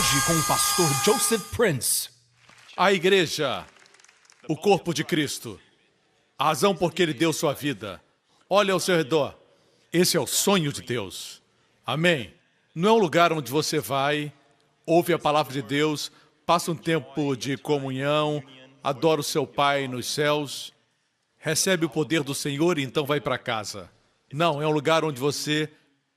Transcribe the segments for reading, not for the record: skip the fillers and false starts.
Hoje com o pastor Joseph Prince. A igreja, o corpo de Cristo, a razão por que ele deu sua vida. Olha ao seu redor. Esse é o sonho de Deus. Amém? Não é um lugar onde você vai, ouve a palavra de Deus, passa um tempo de comunhão, adora o seu Pai nos céus, recebe o poder do Senhor e então vai para casa. Não, é um lugar onde você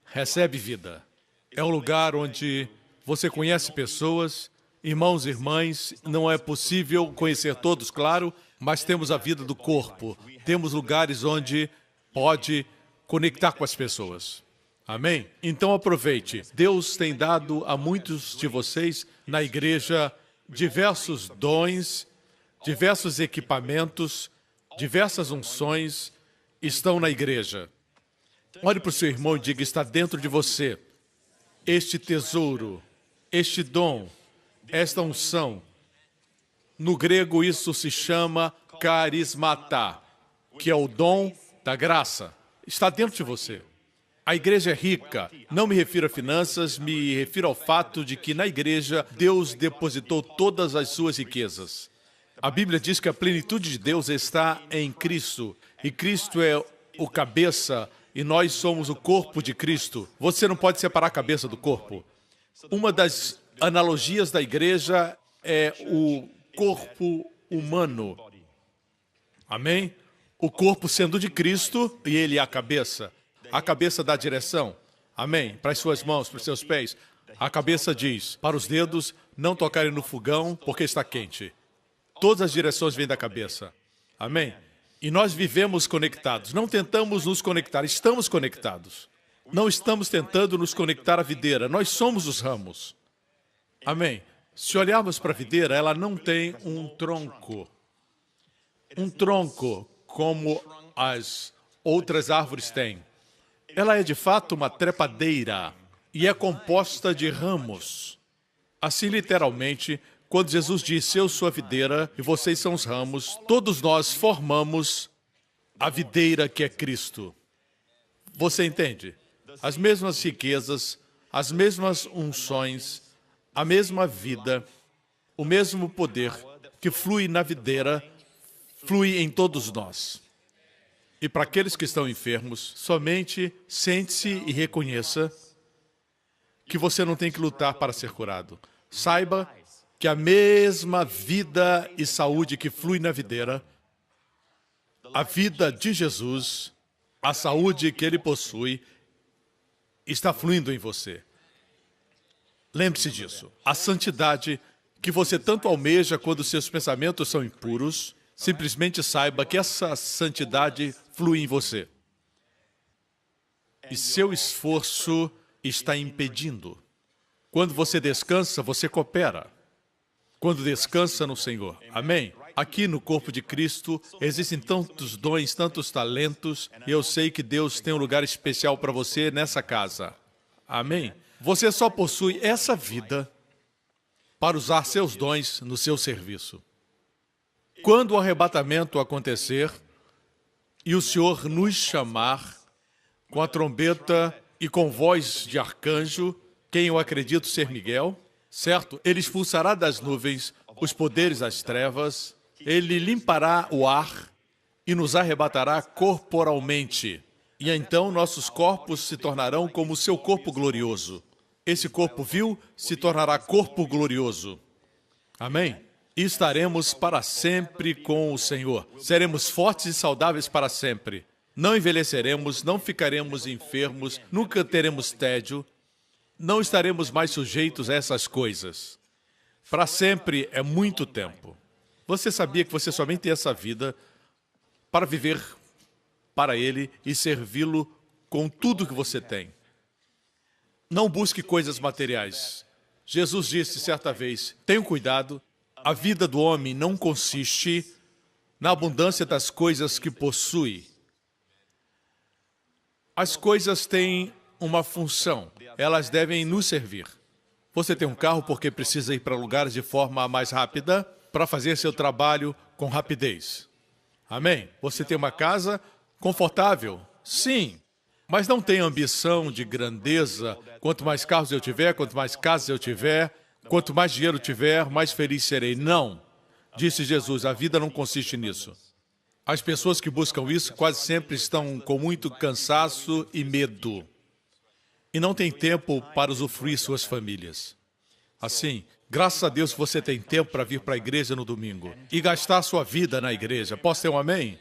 recebe vida. É um lugar onde você conhece pessoas, irmãos e irmãs. Não é possível conhecer todos, claro, mas temos a vida do corpo. Temos lugares onde pode conectar com as pessoas. Amém? Então aproveite. Deus tem dado a muitos de vocês na igreja diversos dons, diversos equipamentos, diversas unções estão na igreja. Olhe para o seu irmão e diga: está dentro de você este tesouro, este dom, esta unção. No grego isso se chama carismata, que é o dom da graça. Está dentro de você. A igreja é rica. Não me refiro a finanças, me refiro ao fato de que na igreja Deus depositou todas as suas riquezas. A Bíblia diz que a plenitude de Deus está em Cristo, e Cristo é o cabeça, e nós somos o corpo de Cristo. Você não pode separar a cabeça do corpo. Uma das analogias da igreja é o corpo humano. Amém? O corpo sendo de Cristo e ele é a cabeça. A cabeça dá direção. Amém? Para as suas mãos, para os seus pés. A cabeça diz para os dedos não tocarem no fogão porque está quente. Todas as direções vêm da cabeça. Amém? E nós vivemos conectados. Não tentamos nos conectar, estamos conectados. Não estamos tentando nos conectar à videira. Nós somos os ramos. Amém? Se olharmos para a videira, ela não tem um tronco. Um tronco como as outras árvores têm. Ela é de fato uma trepadeira e é composta de ramos. Assim, literalmente, quando Jesus disse: eu sou a videira e vocês são os ramos, todos nós formamos a videira que é Cristo. Você entende? As mesmas riquezas, as mesmas unções, a mesma vida, o mesmo poder que flui na videira, flui em todos nós. E para aqueles que estão enfermos, somente sente-se e reconheça que você não tem que lutar para ser curado. Saiba que a mesma vida e saúde que flui na videira, a vida de Jesus, a saúde que ele possui, está fluindo em você. Lembre-se disso. A santidade que você tanto almeja quando seus pensamentos são impuros, simplesmente saiba que essa santidade flui em você. E seu esforço está impedindo. Quando você descansa, você coopera. Quando descansa no Senhor. Amém? Aqui no corpo de Cristo existem tantos dons, tantos talentos, e eu sei que Deus tem um lugar especial para você nessa casa. Amém? Você só possui essa vida para usar seus dons no seu serviço. Quando o arrebatamento acontecer e o Senhor nos chamar com a trombeta e com voz de arcanjo, quem eu acredito ser Miguel, certo? Ele expulsará das nuvens os poderes das trevas, ele limpará o ar e nos arrebatará corporalmente. E então nossos corpos se tornarão como o seu corpo glorioso. Esse corpo vil se tornará corpo glorioso. Amém? E estaremos para sempre com o Senhor. Seremos fortes e saudáveis para sempre. Não envelheceremos, não ficaremos enfermos, nunca teremos tédio. Não estaremos mais sujeitos a essas coisas. Para sempre é muito tempo. Você sabia que você somente tem essa vida para viver para Ele e servi-lo com tudo que você tem. Não busque coisas materiais. Jesus disse certa vez: tenham cuidado, a vida do homem não consiste na abundância das coisas que possui. As coisas têm uma função, elas devem nos servir. Você tem um carro porque precisa ir para lugares de forma mais rápida, para fazer seu trabalho com rapidez. Amém? Você tem uma casa confortável? Sim. Mas não tem ambição de grandeza. Quanto mais carros eu tiver, quanto mais casas eu tiver, Quanto mais dinheiro tiver, mais feliz serei. Não, disse Jesus, a vida não consiste nisso. As pessoas que buscam isso quase sempre estão com muito cansaço e medo. E não têm tempo para usufruir suas famílias. Assim, graças a Deus você tem tempo para vir para a igreja no domingo e gastar sua vida na igreja. Posso ter um amém?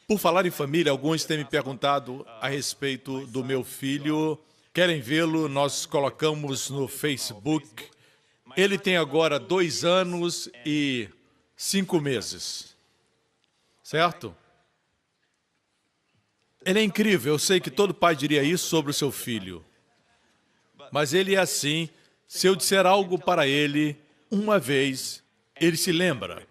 Por falar em família, alguns têm me perguntado a respeito do meu filho. Querem vê-lo? Nós colocamos no Facebook. Ele tem agora 2 anos e 5 meses. Certo? Ele é incrível. Eu sei que todo pai diria isso sobre o seu filho. Mas ele é assim. Se eu disser algo para ele, uma vez, ele se lembra.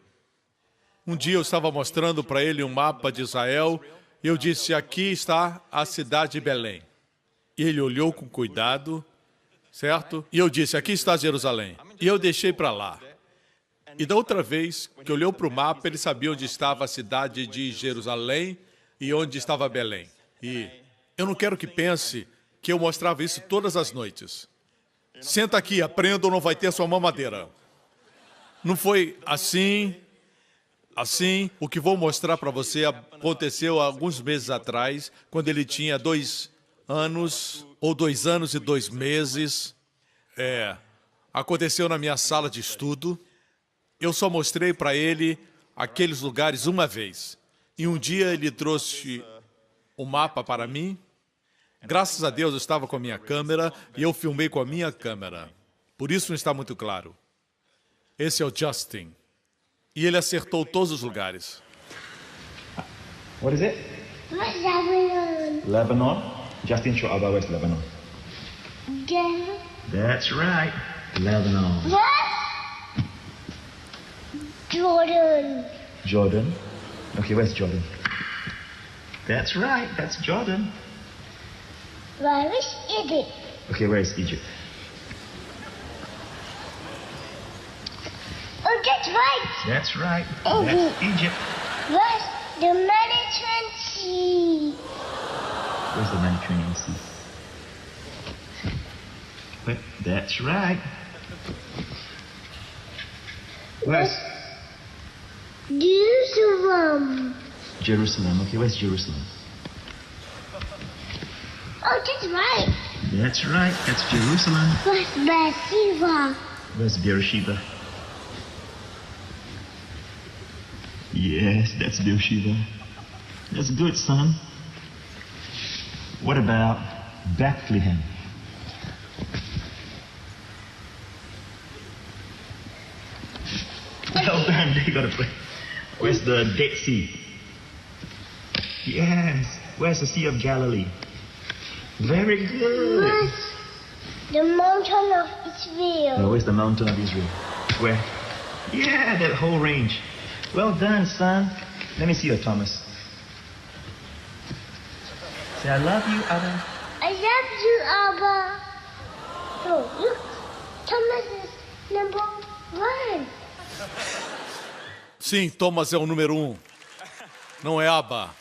Um dia eu estava mostrando para ele um mapa de Israel e eu disse, aqui está a cidade de Belém. E ele olhou com cuidado, certo? E eu disse, aqui está Jerusalém. E eu deixei para lá. E da outra vez que olhou para o mapa, ele sabia onde estava a cidade de Jerusalém e onde estava Belém. E eu não quero que pense que eu mostrava isso todas as noites. Senta aqui, aprenda ou não vai ter sua mamadeira. Não foi assim. Assim, o que vou mostrar para você aconteceu há alguns meses atrás, quando ele tinha 2 anos, ou 2 anos e 2 meses. Aconteceu na minha sala de estudo. Eu só mostrei para ele aqueles lugares uma vez. E um dia ele trouxe o mapa para mim. Graças a Deus eu estava com a minha câmera e eu filmei com a minha câmera. Por isso não está muito claro. Esse é o Justin. E ele acertou todos os lugares. What is it? Lebanon. Lebanon. Justin, show Abba where's Lebanon. Then That's right. Lebanon. what? Jordan. Jordan. Okay, where's Jordan? That's right. That's Jordan. Where is Egypt? Okay, where is Egypt? Oh, that's right. That's right. Oh, That's Egypt. Where's the Mediterranean Sea? Where's the Mediterranean Sea? Wait, that's right. Where's Jerusalem. Jerusalem? Okay, where's Jerusalem? Oh, that's right. That's right. That's Jerusalem. Where's Beersheba? Where's Beersheba? Yes, that's Beersheba. That's good, son. What about Bethlehem? Well done, they got to play. Where's the Dead Sea? Yes. Where's the Sea of Galilee? Very good. Where's the mountain of Israel? Now, where's the mountain of Israel? Where? Yeah, that whole range. Well done, son. Let me see your Thomas. Say, I love you, Adam. I love you, Abba. Oh, look. Thomas is number 1. Sim, Thomas é o número 1. Não é Abba.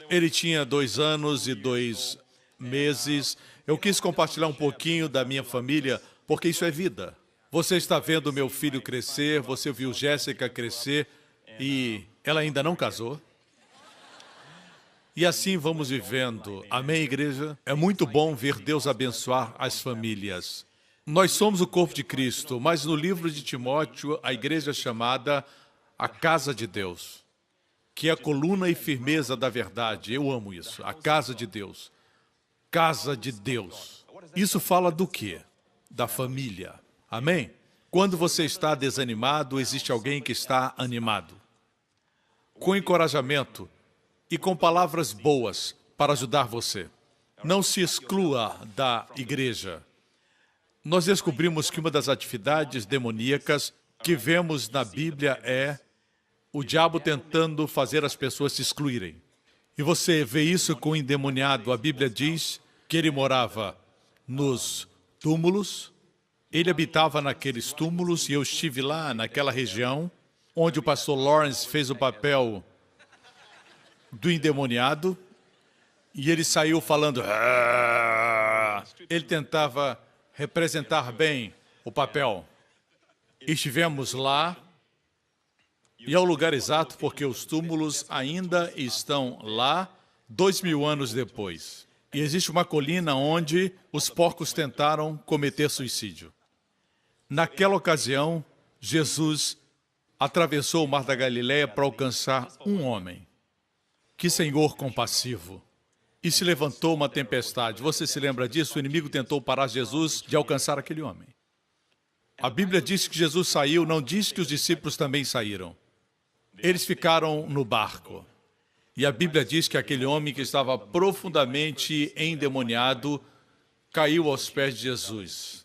Ele tinha 2 anos e 2 meses. Eu quis compartilhar um pouquinho da minha família, porque isso é vida. Você está vendo meu filho crescer, você viu Jéssica crescer e ela ainda não casou. E assim vamos vivendo. Amém, igreja? É muito bom ver Deus abençoar as famílias. Nós somos o corpo de Cristo, mas no livro de Timóteo, a igreja é chamada a casa de Deus, que é a coluna e firmeza da verdade. Eu amo isso. A casa de Deus. Casa de Deus. Isso fala do quê? Da família. Amém? Quando você está desanimado, existe alguém que está animado. Com encorajamento e com palavras boas para ajudar você. Não se exclua da igreja. Nós descobrimos que uma das atividades demoníacas que vemos na Bíblia é o diabo tentando fazer as pessoas se excluírem. E você vê isso com o endemoniado. A Bíblia diz que ele morava nos túmulos, ele habitava naqueles túmulos, e eu estive lá naquela região onde o pastor Lawrence fez o papel do endemoniado, e ele saiu falando... Ele tentava representar bem o papel. Estivemos lá, e é o lugar exato porque os túmulos ainda estão lá 2000 anos depois. E existe uma colina onde os porcos tentaram cometer suicídio. Naquela ocasião, Jesus atravessou o Mar da Galileia para alcançar um homem. Que Senhor compassivo! E se levantou uma tempestade. Você se lembra disso? O inimigo tentou parar Jesus de alcançar aquele homem. A Bíblia diz que Jesus saiu, não diz que os discípulos também saíram. Eles ficaram no barco. E a Bíblia diz que aquele homem que estava profundamente endemoniado caiu aos pés de Jesus.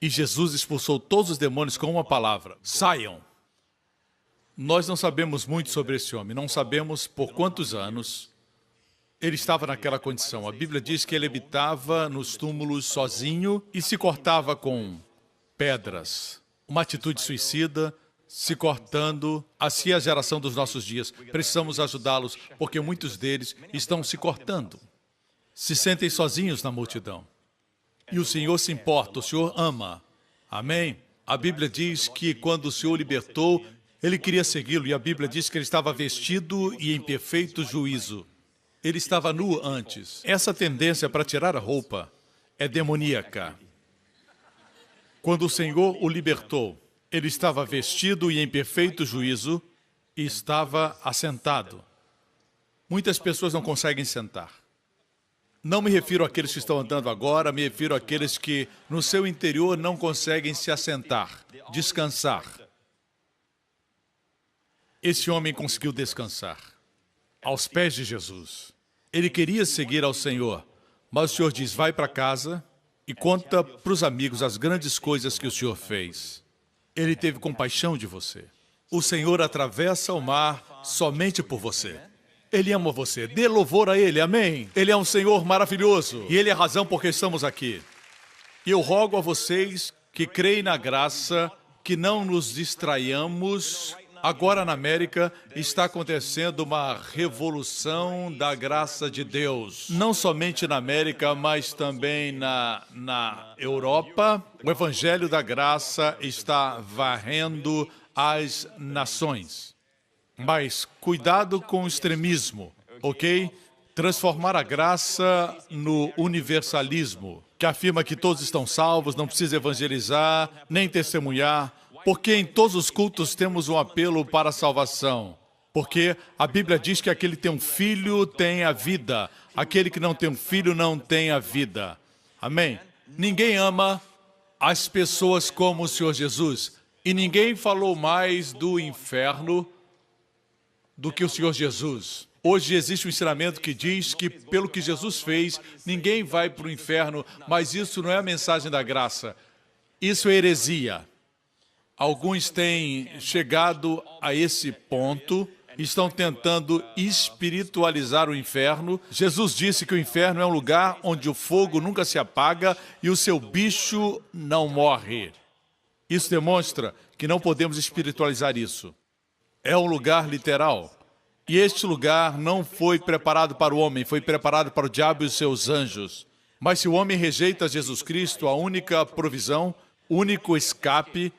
E Jesus expulsou todos os demônios com uma palavra: saiam! Nós não sabemos muito sobre esse homem, não sabemos por quantos anos ele estava naquela condição. A Bíblia diz que ele habitava nos túmulos sozinho e se cortava com pedras. Uma atitude suicida, se cortando. Assim é a geração dos nossos dias. Precisamos ajudá-los, porque muitos deles estão se cortando. Se sentem sozinhos na multidão. E o Senhor se importa, o Senhor ama. Amém? A Bíblia diz que quando o Senhor libertou, ele queria segui-lo, e a Bíblia diz que ele estava vestido e em perfeito juízo. Ele estava nu antes. Essa tendência para tirar a roupa é demoníaca. Quando o Senhor o libertou, ele estava vestido e em perfeito juízo e estava assentado. Muitas pessoas não conseguem sentar. Não me refiro àqueles que estão andando agora, me refiro àqueles que no seu interior não conseguem se assentar, descansar. Esse homem conseguiu descansar aos pés de Jesus. Ele queria seguir ao Senhor, mas o Senhor diz: vai para casa e conta para os amigos as grandes coisas que o Senhor fez. Ele teve compaixão de você. O Senhor atravessa o mar somente por você. Ele ama você. Dê louvor a Ele, amém? Ele é um Senhor maravilhoso e Ele é a razão por que estamos aqui. E eu rogo a vocês que creem na graça, que não nos distraiamos. Agora na América está acontecendo uma revolução da graça de Deus. Não somente na América, mas também na Europa. O Evangelho da Graça está varrendo as nações. Mas cuidado com o extremismo, ok? Transformar a graça no universalismo, que afirma que todos estão salvos, não precisa evangelizar, nem testemunhar. Porque em todos os cultos temos um apelo para a salvação. Porque a Bíblia diz que aquele que tem um filho tem a vida. Aquele que não tem um filho não tem a vida. Amém? Ninguém ama as pessoas como o Senhor Jesus. E ninguém falou mais do inferno do que o Senhor Jesus. Hoje existe um ensinamento que diz que pelo que Jesus fez, ninguém vai para o inferno. Mas isso não é a mensagem da graça. Isso é heresia. Alguns têm chegado a esse ponto, estão tentando espiritualizar o inferno. Jesus disse que o inferno é um lugar onde o fogo nunca se apaga e o seu bicho não morre. Isso demonstra que não podemos espiritualizar isso. É um lugar literal. E este lugar não foi preparado para o homem, foi preparado para o diabo e os seus anjos. Mas se o homem rejeita Jesus Cristo, a única provisão, único escape,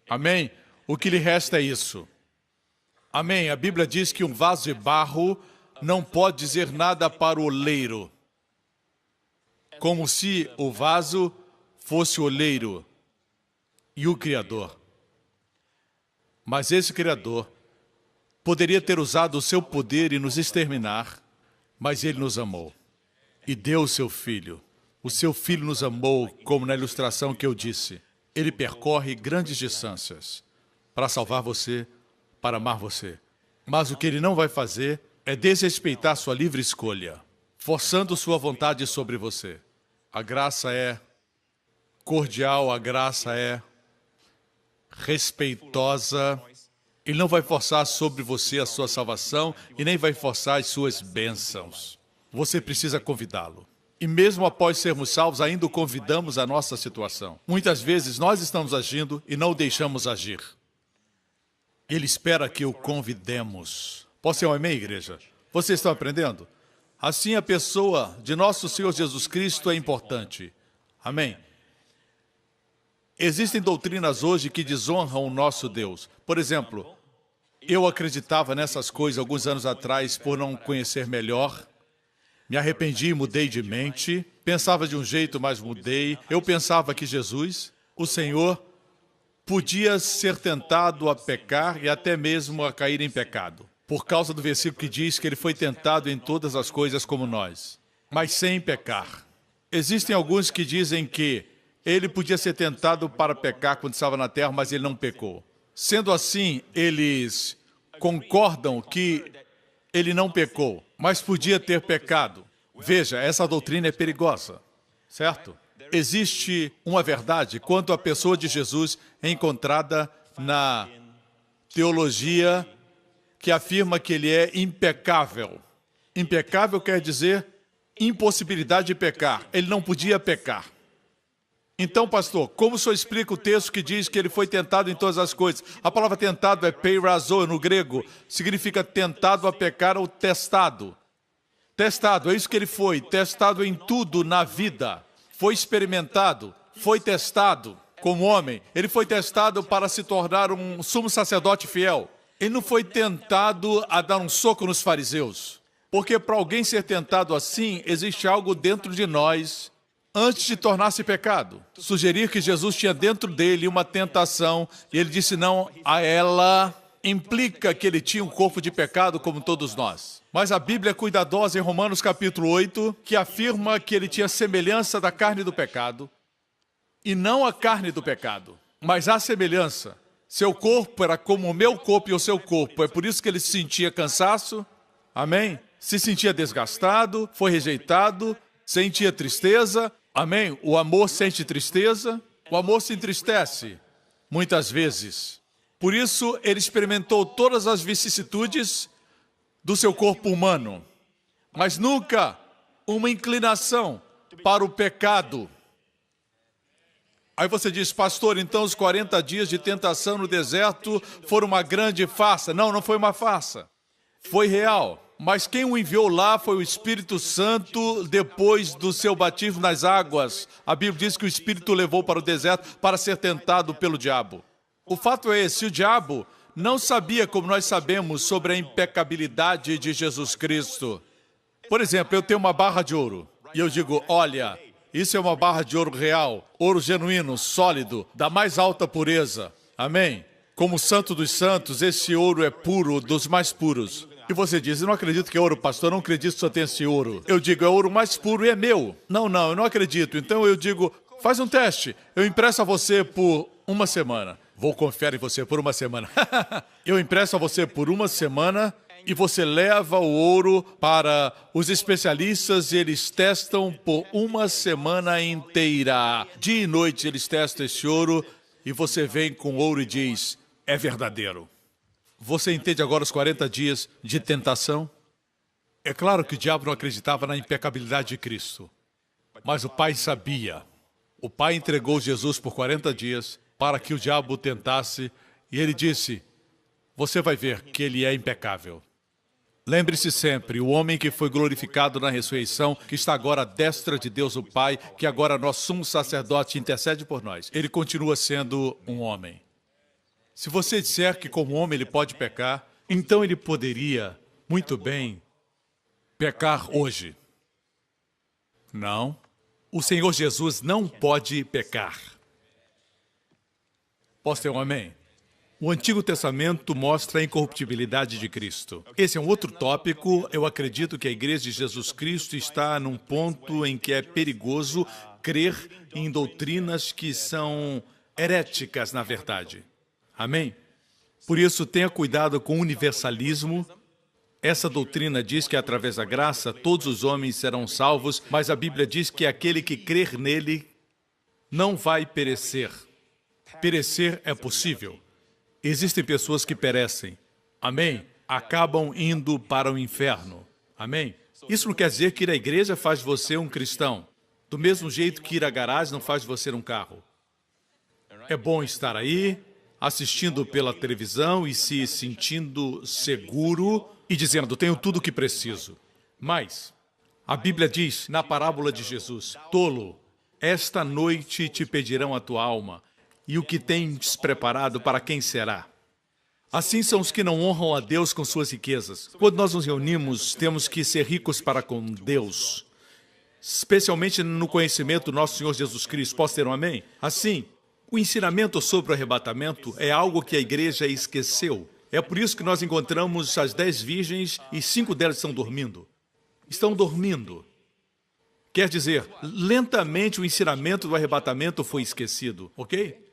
amém? O que lhe resta é isso. Amém? A Bíblia diz que um vaso de barro não pode dizer nada para o oleiro. Como se o vaso fosse o oleiro e o Criador. Mas esse Criador poderia ter usado o seu poder e nos exterminar, mas Ele nos amou e deu o seu Filho. O seu Filho nos amou, como na ilustração que eu disse. Ele percorre grandes distâncias para salvar você, para amar você. Mas o que ele não vai fazer é desrespeitar sua livre escolha, forçando sua vontade sobre você. A graça é cordial, a graça é respeitosa. Ele não vai forçar sobre você a sua salvação e nem vai forçar as suas bênçãos. Você precisa convidá-lo. E mesmo após sermos salvos, ainda o convidamos à nossa situação. Muitas vezes nós estamos agindo e não o deixamos agir. Ele espera que o convidemos. Posso ser um amém, igreja? Vocês estão aprendendo? Assim a pessoa de nosso Senhor Jesus Cristo é importante. Amém? Existem doutrinas hoje que desonram o nosso Deus. Por exemplo, eu acreditava nessas coisas alguns anos atrás por não conhecer melhor. Me arrependi e mudei de mente. Pensava de um jeito, mas mudei. Eu pensava que Jesus, o Senhor, podia ser tentado a pecar e até mesmo a cair em pecado. Por causa do versículo que diz que ele foi tentado em todas as coisas como nós, mas sem pecar. Existem alguns que dizem que ele podia ser tentado para pecar quando estava na terra, mas ele não pecou. Sendo assim, eles concordam que ele não pecou, mas podia ter pecado. Veja, essa doutrina é perigosa, certo? Existe uma verdade quanto à pessoa de Jesus encontrada na teologia que afirma que ele é impecável. Impecável quer dizer impossibilidade de pecar. Ele não podia pecar. Então, pastor, como o senhor explica o texto que diz que ele foi tentado em todas as coisas? A palavra tentado é peirazo no grego, significa tentado a pecar ou testado. Testado, é isso que ele foi, testado em tudo na vida. Foi experimentado, foi testado como homem. Ele foi testado para se tornar um sumo sacerdote fiel. Ele não foi tentado a dar um soco nos fariseus. Porque para alguém ser tentado assim, existe algo dentro de nós antes de tornar-se pecado. Sugerir que Jesus tinha dentro dele uma tentação e ele disse não a ela implica que ele tinha um corpo de pecado como todos nós. Mas a Bíblia é cuidadosa em Romanos capítulo 8, que afirma que ele tinha semelhança da carne do pecado e não a carne do pecado, mas a semelhança. Seu corpo era como o meu corpo e o seu corpo. É por isso que ele sentia cansaço. Amém? Se sentia desgastado, foi rejeitado, sentia tristeza. Amém? O amor sente tristeza. O amor se entristece, muitas vezes. Por isso, ele experimentou todas as vicissitudes do seu corpo humano, mas nunca uma inclinação para o pecado. Aí você diz, pastor, então os 40 dias de tentação no deserto foram uma grande farsa. Não, não foi uma farsa. Foi real. Mas quem o enviou lá foi o Espírito Santo depois do seu batismo nas águas. A Bíblia diz que o Espírito o levou para o deserto para ser tentado pelo diabo. O fato é esse, o diabo não sabia, como nós sabemos, sobre a impecabilidade de Jesus Cristo. Por exemplo, eu tenho uma barra de ouro e eu digo, olha, isso é uma barra de ouro real, ouro genuíno, sólido, da mais alta pureza. Amém? Como o santo dos santos, esse ouro é puro, dos mais puros. E você diz, eu não acredito que é ouro, pastor, eu não acredito que só tem esse ouro. Eu digo, é ouro mais puro e é meu. Não, eu não acredito. Então eu digo, faz um teste. Eu empresto a você por uma semana. Vou confiar em você por uma semana. Eu empresto a você por uma semana e você leva o ouro para os especialistas e eles testam por uma semana inteira. Dia e noite eles testam esse ouro e você vem com ouro e diz, é verdadeiro. Você entende agora os 40 dias de tentação? É claro que o diabo não acreditava na impecabilidade de Cristo, mas o Pai sabia. O Pai entregou Jesus por 40 dias para que o diabo o tentasse e ele disse, você vai ver que ele é impecável. Lembre-se sempre, o homem que foi glorificado na ressurreição, que está agora à destra de Deus o Pai, que agora nosso sumo sacerdote intercede por nós, ele continua sendo um homem. Se você disser que como homem ele pode pecar, então ele poderia, muito bem, pecar hoje. Não, o Senhor Jesus não pode pecar. Posso ter um amém? O Antigo Testamento mostra a incorruptibilidade de Cristo. Esse é um outro tópico. Eu acredito que a Igreja de Jesus Cristo está num ponto em que é perigoso crer em doutrinas que são heréticas, na verdade. Amém? Por isso, tenha cuidado com o universalismo. Essa doutrina diz que, através da graça, todos os homens serão salvos, mas a Bíblia diz que aquele que crer nele não vai perecer. Perecer é possível. Existem pessoas que perecem. Amém? Acabam indo para o inferno. Amém? Isso não quer dizer que ir à igreja faz você um cristão. Do mesmo jeito que ir à garagem não faz você um carro. É bom estar aí, assistindo pela televisão e se sentindo seguro e dizendo, tenho tudo o que preciso. Mas a Bíblia diz, na parábola de Jesus, tolo, esta noite te pedirão a tua alma. e o que tens preparado para quem será? Assim são os que não honram a Deus com suas riquezas. Quando nós nos reunimos, temos que ser ricos para com Deus, especialmente no conhecimento do nosso Senhor Jesus Cristo. Posso ter um amém? Assim, o ensinamento sobre o arrebatamento é algo que a igreja esqueceu. É por isso que nós encontramos as 10 virgens e 5 delas estão dormindo. Estão dormindo. Quer dizer, lentamente o ensinamento do arrebatamento foi esquecido, ok?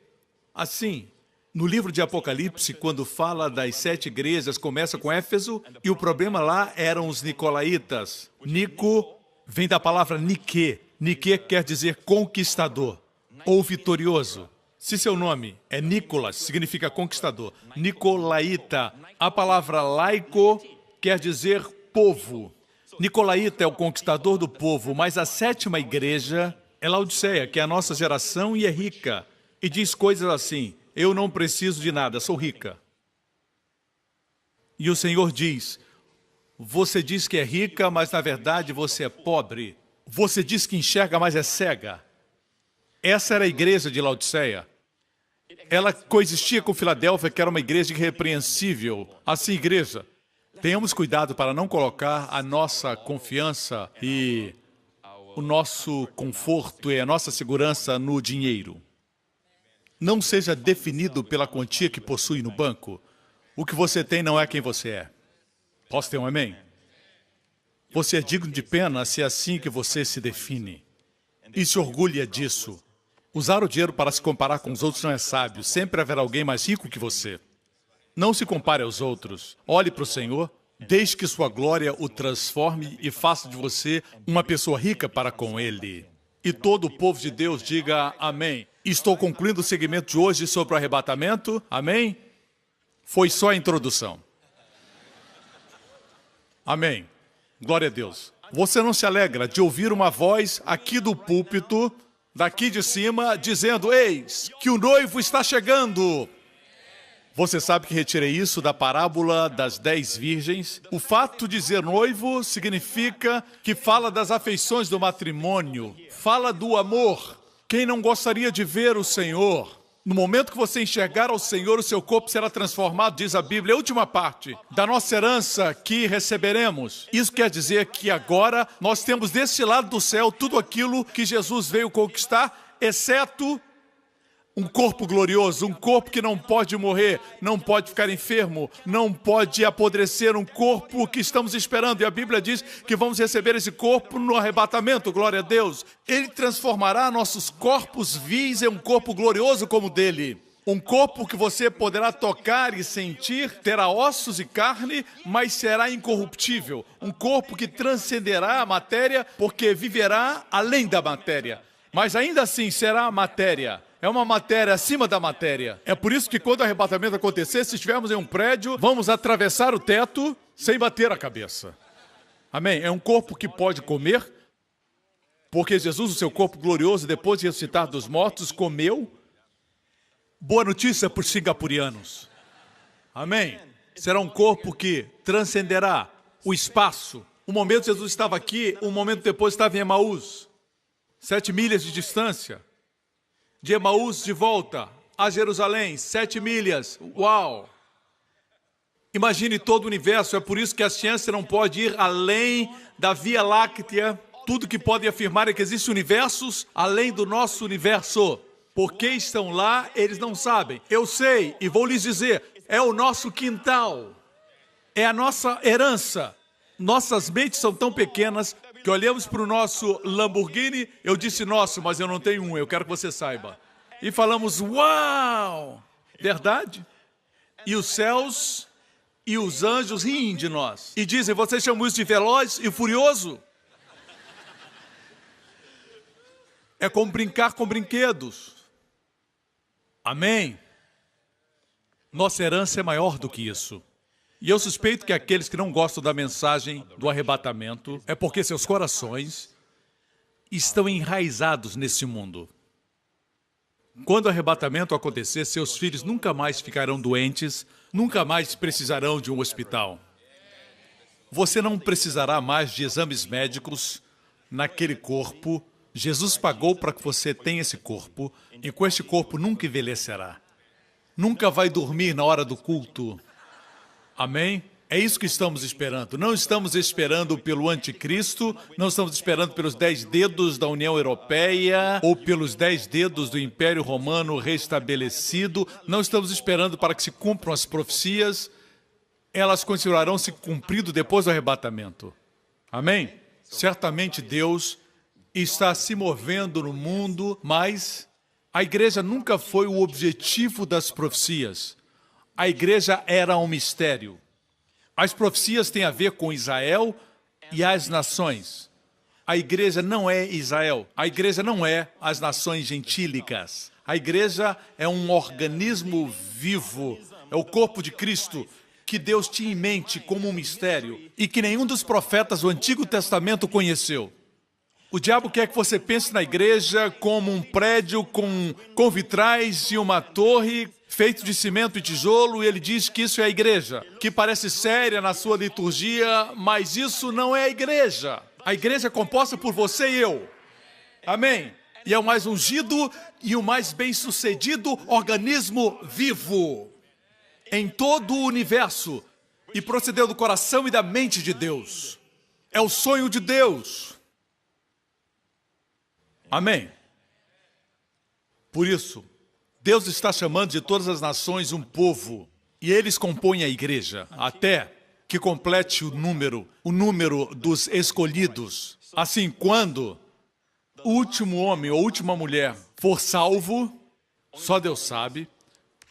Assim, no livro de Apocalipse, quando fala das 7 igrejas, começa com Éfeso, e o problema lá eram os nicolaítas. Nico vem da palavra Nike. Nike quer dizer conquistador ou vitorioso. Se seu nome é Nicolas, significa conquistador. Nicolaíta, a palavra laico quer dizer povo. Nicolaíta é o conquistador do povo, mas a 7ª igreja é Laodiceia, que é a nossa geração e é rica. E diz coisas assim: eu não preciso de nada, sou rica. E o Senhor diz: você diz que é rica, mas na verdade você é pobre. Você diz que enxerga, mas é cega. Essa era a igreja de Laodiceia. Ela coexistia com Filadélfia, que era uma igreja irrepreensível. Assim, igreja, tenhamos cuidado para não colocar a nossa confiança e o nosso conforto e a nossa segurança no dinheiro. Não seja definido pela quantia que possui no banco. O que você tem não é quem você é. Posso ter um amém? Você é digno de pena se é assim que você se define. E se orgulha disso. Usar o dinheiro para se comparar com os outros não é sábio. Sempre haverá alguém mais rico que você. Não se compare aos outros. Olhe para o Senhor, deixe que sua glória o transforme e faça de você uma pessoa rica para com Ele. E todo o povo de Deus diga amém. Estou concluindo o segmento de hoje sobre o arrebatamento. Amém? Foi só a introdução. Amém. Glória a Deus. Você não se alegra de ouvir uma voz aqui do púlpito, daqui de cima, dizendo: eis que o noivo está chegando. Você sabe que retirei isso da parábola das 10 virgens? O fato de dizer noivo significa que fala das afeições do matrimônio, fala do amor. Quem não gostaria de ver o Senhor? No momento que você enxergar ao Senhor, o seu corpo será transformado, diz a Bíblia, a última parte da nossa herança que receberemos. Isso quer dizer que agora nós temos desse lado do céu tudo aquilo que Jesus veio conquistar, exceto um corpo glorioso, um corpo que não pode morrer, não pode ficar enfermo, não pode apodrecer, um corpo que estamos esperando. E a Bíblia diz que vamos receber esse corpo no arrebatamento, glória a Deus. Ele transformará nossos corpos vis em um corpo glorioso como o dele. Um corpo que você poderá tocar e sentir, terá ossos e carne, mas será incorruptível. Um corpo que transcenderá a matéria, porque viverá além da matéria. Mas ainda assim será a matéria. É uma matéria acima da matéria. É por isso que quando o arrebatamento acontecer, se estivermos em um prédio, vamos atravessar o teto sem bater a cabeça. Amém? É um corpo que pode comer, porque Jesus, o seu corpo glorioso, depois de ressuscitar dos mortos, comeu. Boa notícia para os singapurianos. Amém? Será um corpo que transcenderá o espaço. Um momento Jesus estava aqui, um momento depois estava em Emaús. 7 milhas de distância. De Emaús de volta a Jerusalém, 7 milhas. Uau! Imagine todo o universo, é por isso que a ciência não pode ir além da Via Láctea. Tudo que pode afirmar é que existem universos além do nosso universo. Por que estão lá, eles não sabem. Eu sei e vou lhes dizer, é o nosso quintal. É a nossa herança. Nossas mentes são tão pequenas que olhamos para o nosso Lamborghini, eu disse nosso, mas eu não tenho um, eu quero que você saiba. E falamos, uau! Verdade? E os céus e os anjos riem de nós. E dizem, vocês chamam isso de veloz e furioso? É como brincar com brinquedos. Amém? Nossa herança é maior do que isso. E eu suspeito que aqueles que não gostam da mensagem do arrebatamento é porque seus corações estão enraizados nesse mundo. Quando o arrebatamento acontecer, seus filhos nunca mais ficarão doentes, nunca mais precisarão de um hospital. Você não precisará mais de exames médicos naquele corpo Jesus pagou para que você tenha esse corpo, e com este corpo nunca envelhecerá. Nunca vai dormir na hora do culto. Amém? É isso que estamos esperando. Não estamos esperando pelo anticristo, não estamos esperando pelos 10 dedos da União Europeia ou pelos 10 dedos do Império Romano restabelecido. Não estamos esperando para que se cumpram as profecias. Elas continuarão se cumprindo depois do arrebatamento. Amém? Certamente Deus está se movendo no mundo, mas a igreja nunca foi o objetivo das profecias. A igreja era um mistério. As profecias têm a ver com Israel e as nações. A igreja não é Israel. A igreja não é as nações gentílicas. A igreja é um organismo vivo. É o corpo de Cristo que Deus tinha em mente como um mistério e que nenhum dos profetas do Antigo Testamento conheceu. O diabo quer que você pense na igreja como um prédio com vitrais e uma torre feito de cimento e tijolo, e ele diz que isso é a igreja, que parece séria na sua liturgia, mas isso não é a igreja. A igreja é composta por você e eu. Amém? E é o mais ungido e o mais bem-sucedido organismo vivo em todo o universo e procedeu do coração e da mente de Deus. É o sonho de Deus. Amém? Por isso, Deus está chamando de todas as nações um povo, e eles compõem a igreja, até que complete o número dos escolhidos. Assim, quando o último homem ou última mulher for salvo, só Deus sabe,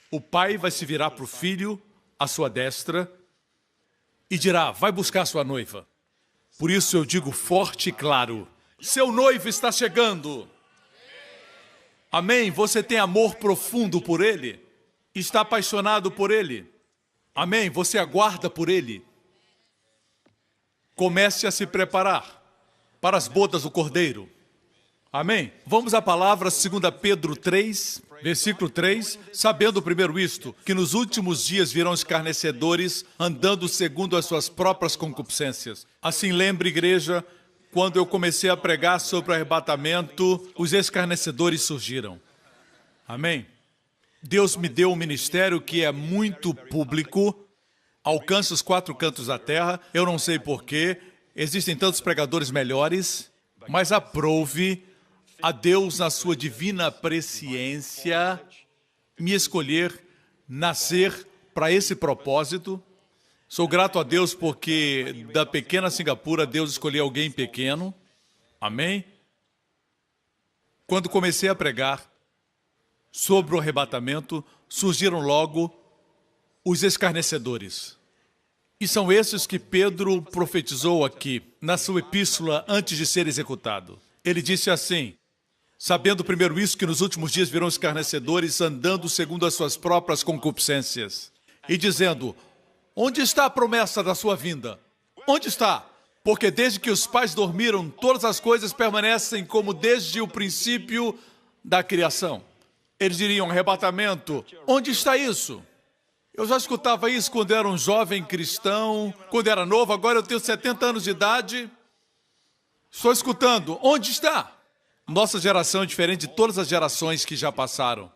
o pai vai se virar para o filho, à sua destra, e dirá, vai buscar sua noiva. Por isso eu digo forte e claro, seu noivo está chegando. Amém? Você tem amor profundo por ele? Está apaixonado por ele? Amém? Você aguarda por ele? Comece a se preparar para as bodas do Cordeiro. Amém? Vamos à palavra 2 Pedro 3, versículo 3. Sabendo primeiro isto, que nos últimos dias virão escarnecedores, andando segundo as suas próprias concupiscências. Assim lembre, igreja, quando eu comecei a pregar sobre o arrebatamento, os escarnecedores surgiram. Amém? Deus me deu um ministério que é muito público, alcança os 4 cantos da terra. Eu não sei porquê, existem tantos pregadores melhores, mas aprove a Deus, na sua divina presciência, me escolher, nascer para esse propósito. Sou grato a Deus porque da pequena Singapura, Deus escolheu alguém pequeno. Amém? Quando comecei a pregar sobre o arrebatamento, surgiram logo os escarnecedores. E são esses que Pedro profetizou aqui, na sua epístola, antes de ser executado. Ele disse assim, sabendo primeiro isso, que nos últimos dias virão escarnecedores, andando segundo as suas próprias concupiscências. E dizendo, onde está a promessa da sua vinda? Onde está? Porque desde que os pais dormiram, todas as coisas permanecem como desde o princípio da criação. Eles diriam, arrebatamento, onde está isso? Eu já escutava isso quando era um jovem cristão, quando era novo, agora eu tenho 70 anos de idade. Estou escutando, onde está? Nossa geração é diferente de todas as gerações que já passaram.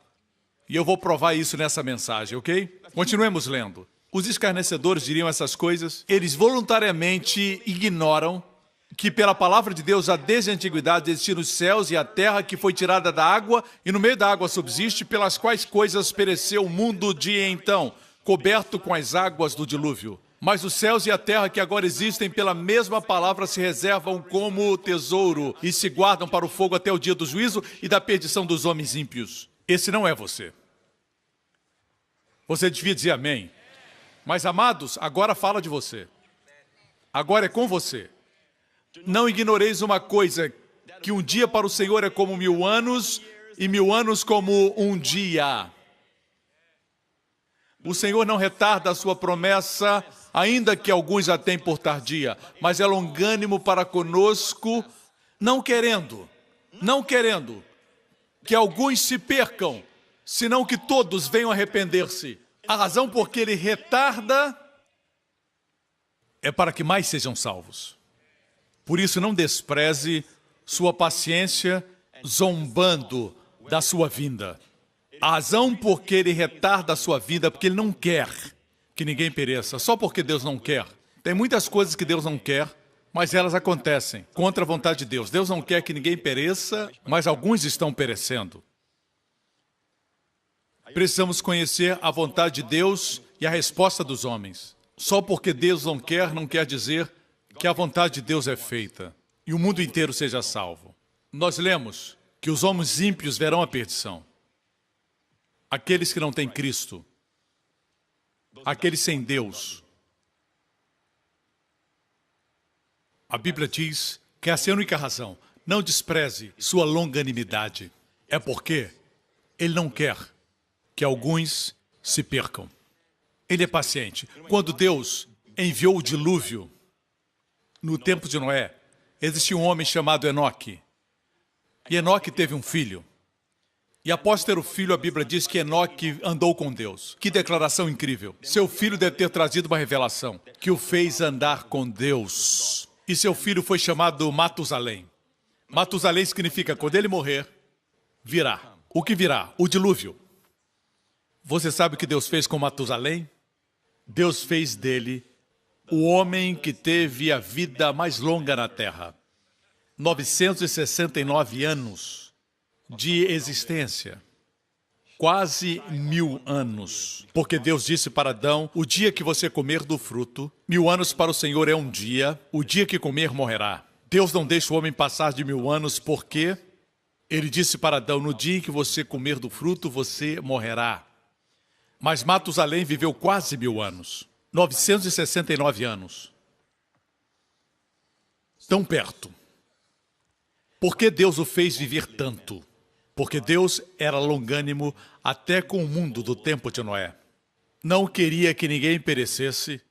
E eu vou provar isso nessa mensagem, ok? Continuemos lendo. Os escarnecedores diriam essas coisas. Eles voluntariamente ignoram que pela palavra de Deus, já desde a antiguidade, existiram os céus e a terra que foi tirada da água, e no meio da água subsiste, pelas quais coisas pereceu o mundo de então, coberto com as águas do dilúvio. Mas os céus e a terra que agora existem, pela mesma palavra, se reservam como tesouro e se guardam para o fogo até o dia do juízo e da perdição dos homens ímpios. Esse não é você. Você devia dizer amém. Mas, amados, agora fala de você. Agora é com você. Não ignoreis uma coisa, que um dia para o Senhor é como 1000 anos, e 1000 anos como um dia. O Senhor não retarda a sua promessa, ainda que alguns a tenham por tardia, mas é longânimo para conosco, não querendo que alguns se percam, senão que todos venham arrepender-se. A razão por que ele retarda é para que mais sejam salvos. Por isso, não despreze sua paciência, zombando da sua vinda. A razão por que ele retarda a sua vida é porque ele não quer que ninguém pereça, só porque Deus não quer. Tem muitas coisas que Deus não quer, mas elas acontecem contra a vontade de Deus. Deus não quer que ninguém pereça, mas alguns estão perecendo. Precisamos conhecer a vontade de Deus e a resposta dos homens. Só porque Deus não quer dizer que a vontade de Deus é feita e o mundo inteiro seja salvo. Nós lemos que os homens ímpios verão a perdição. Aqueles que não têm Cristo, aqueles sem Deus. A Bíblia diz que essa é a única razão. Não despreze sua longanimidade. É porque Ele não quer que alguns se percam. Ele é paciente. Quando Deus enviou o dilúvio, no tempo de Noé, existia um homem chamado Enoque. E Enoque teve um filho. E após ter o filho, a Bíblia diz que Enoque andou com Deus. Que declaração incrível. Seu filho deve ter trazido uma revelação que o fez andar com Deus. E seu filho foi chamado Matusalém. Matusalém significa, quando ele morrer, virá. O que virá? O dilúvio. Você sabe o que Deus fez com Matusalém? Deus fez dele o homem que teve a vida mais longa na Terra. 969 anos de existência. Quase 1000 anos. Porque Deus disse para Adão, o dia que você comer do fruto, 1000 anos para o Senhor é um dia, o dia que comer morrerá. Deus não deixa o homem passar de 1000 anos porque Ele disse para Adão, no dia em que você comer do fruto, você morrerá. Mas Matusalém viveu quase 1000 anos. 969 anos. Tão perto. Por que Deus o fez viver tanto? Porque Deus era longânimo até com o mundo do tempo de Noé. Não queria que ninguém perecesse,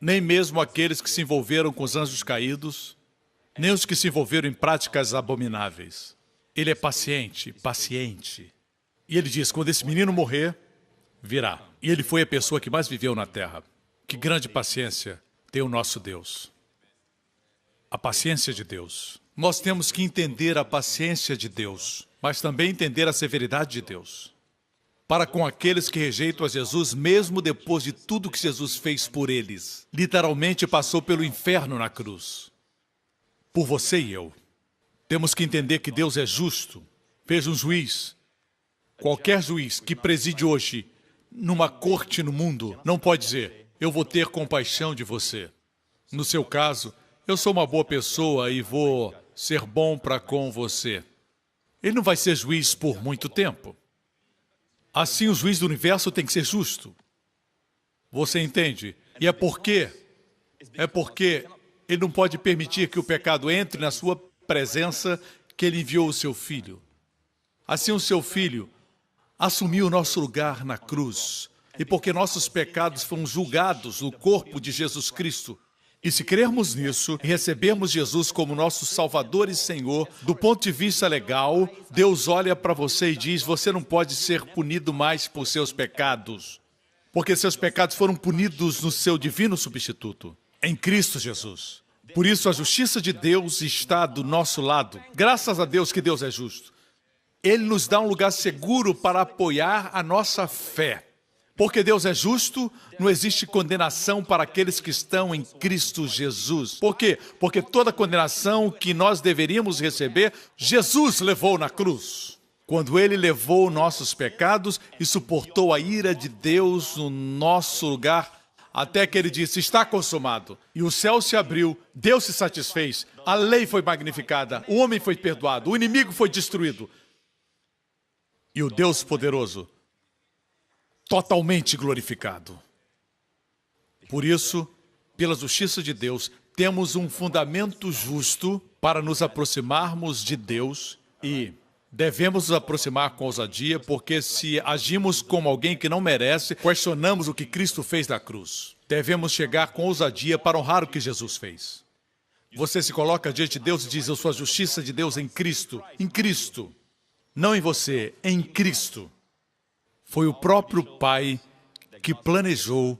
nem mesmo aqueles que se envolveram com os anjos caídos, nem os que se envolveram em práticas abomináveis. Ele é paciente, paciente. E ele diz, quando esse menino morrer, virá. E ele foi a pessoa que mais viveu na terra. Que grande paciência tem o nosso Deus. A paciência de Deus. Nós temos que entender a paciência de Deus, mas também entender a severidade de Deus. Para com aqueles que rejeitam a Jesus, mesmo depois de tudo que Jesus fez por eles. Literalmente passou pelo inferno na cruz. Por você e eu. Temos que entender que Deus é justo. Veja um juiz. Qualquer juiz que preside hoje numa corte no mundo, não pode dizer, eu vou ter compaixão de você. No seu caso, eu sou uma boa pessoa e vou ser bom para com você. Ele não vai ser juiz por muito tempo. Assim, o juiz do universo tem que ser justo. Você entende? E é porque ele não pode permitir que o pecado entre na sua presença que ele enviou o seu filho. Assim, o seu filho assumiu o nosso lugar na cruz. E porque nossos pecados foram julgados no corpo de Jesus Cristo. E se crermos nisso e recebermos Jesus como nosso Salvador e Senhor, do ponto de vista legal, Deus olha para você e diz, você não pode ser punido mais por seus pecados. Porque seus pecados foram punidos no seu divino substituto, em Cristo Jesus. Por isso a justiça de Deus está do nosso lado. Graças a Deus que Deus é justo. Ele nos dá um lugar seguro para apoiar a nossa fé. Porque Deus é justo, não existe condenação para aqueles que estão em Cristo Jesus. Por quê? Porque toda condenação que nós deveríamos receber, Jesus levou na cruz. Quando Ele levou nossos pecados e suportou a ira de Deus no nosso lugar, até que Ele disse, está consumado. E o céu se abriu, Deus se satisfez, a lei foi magnificada, o homem foi perdoado, o inimigo foi destruído. E o Deus poderoso totalmente glorificado. Por isso, pela justiça de Deus, temos um fundamento justo para nos aproximarmos de Deus e devemos nos aproximar com ousadia, porque se agimos como alguém que não merece, questionamos o que Cristo fez na cruz. Devemos chegar com ousadia para honrar o que Jesus fez. Você se coloca diante de Deus e diz, eu sou a justiça de Deus em Cristo. Em Cristo. Não em você, em Cristo. Foi o próprio Pai que planejou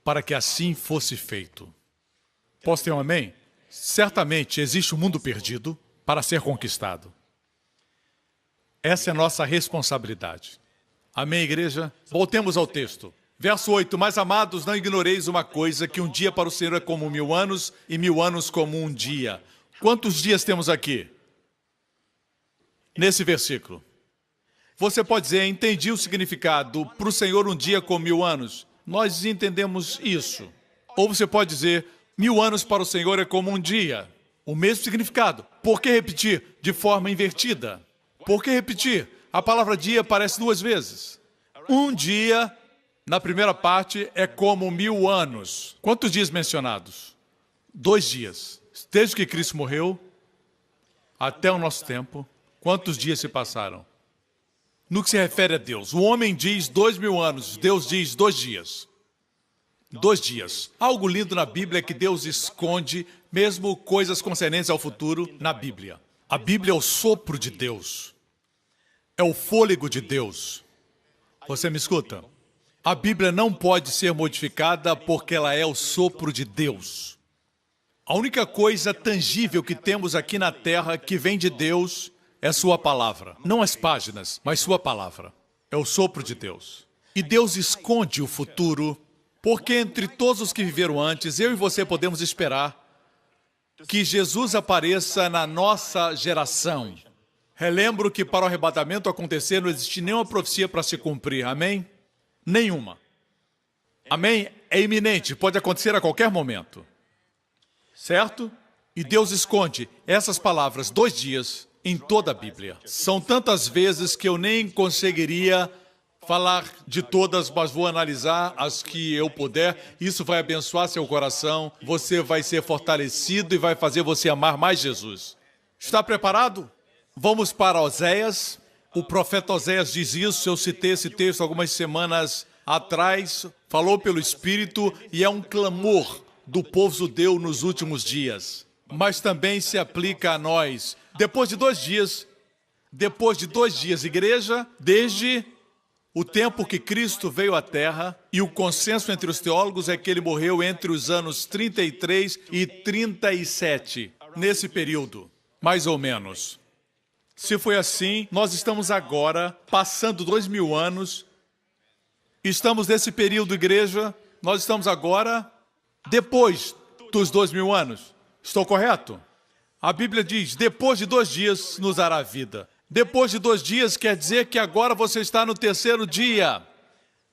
para que assim fosse feito. Posso ter um amém? Certamente existe um mundo perdido, para ser conquistado. Essa é a nossa responsabilidade. Amém, igreja? Voltemos ao texto. Verso 8. Mas, amados, não ignoreis uma coisa, que um dia para o Senhor é como 1000 anos, e 1000 anos como um dia. Quantos dias temos aqui? Nesse versículo. Você pode dizer, entendi o significado, para o Senhor um dia como 1000 anos. Nós entendemos isso. Ou você pode dizer, 1000 anos para o Senhor é como um dia. O mesmo significado. Por que repetir de forma invertida? Por que repetir? A palavra dia aparece 2 vezes. Um dia, na primeira parte, é como 1000 anos. Quantos dias mencionados? 2 dias. Desde que Cristo morreu, até o nosso tempo, quantos dias se passaram? No que se refere a Deus, o homem diz 2000 anos, Deus diz 2 dias. 2 dias. Algo lindo na Bíblia é que Deus esconde mesmo coisas concernentes ao futuro na Bíblia. A Bíblia é o sopro de Deus. É o fôlego de Deus. Você me escuta? A Bíblia não pode ser modificada porque ela é o sopro de Deus. A única coisa tangível que temos aqui na Terra que vem de Deus é sua palavra. Não as páginas, mas sua palavra. É o sopro de Deus. E Deus esconde o futuro, porque entre todos os que viveram antes, eu e você podemos esperar que Jesus apareça na nossa geração. Relembro que para o arrebatamento acontecer não existe nenhuma profecia para se cumprir. Amém? Nenhuma. Amém? É iminente, pode acontecer a qualquer momento. Certo? E Deus esconde essas palavras 2 dias em toda a Bíblia. São tantas vezes que eu nem conseguiria falar de todas, mas vou analisar as que eu puder. Isso vai abençoar seu coração, você vai ser fortalecido e vai fazer você amar mais Jesus. Está preparado? Vamos para Oséias. O profeta Oséias diz isso, eu citei esse texto algumas semanas atrás, falou pelo Espírito e é um clamor do povo judeu nos últimos dias. Mas também se aplica a nós. Depois de 2 dias, igreja, desde o tempo que Cristo veio à Terra, e o consenso entre os teólogos é que ele morreu entre os anos 33 e 37, nesse período, mais ou menos. Se foi assim, nós estamos agora passando 2000 anos, estamos nesse período, igreja, nós estamos agora depois dos 2000 anos. Estou correto? A Bíblia diz, depois de 2 dias nos dará vida. Depois de 2 dias quer dizer que agora você está no 3º dia.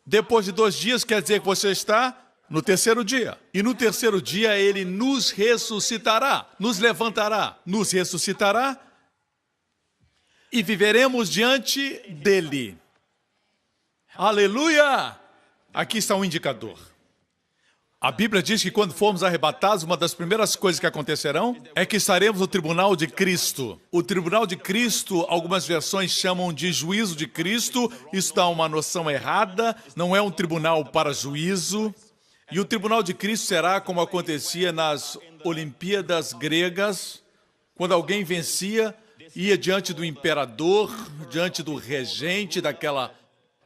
Depois de 2 dias quer dizer que você está no 3º dia. E no 3º dia ele nos ressuscitará, nos levantará, nos ressuscitará e viveremos diante dele. Aleluia! Aqui está um indicador. A Bíblia diz que quando formos arrebatados, uma das primeiras coisas que acontecerão é que estaremos no tribunal de Cristo. O tribunal de Cristo, algumas versões chamam de juízo de Cristo. Isso dá uma noção errada. Não é um tribunal para juízo. E o tribunal de Cristo será como acontecia nas Olimpíadas gregas, quando alguém vencia, ia diante do imperador, diante do regente daquela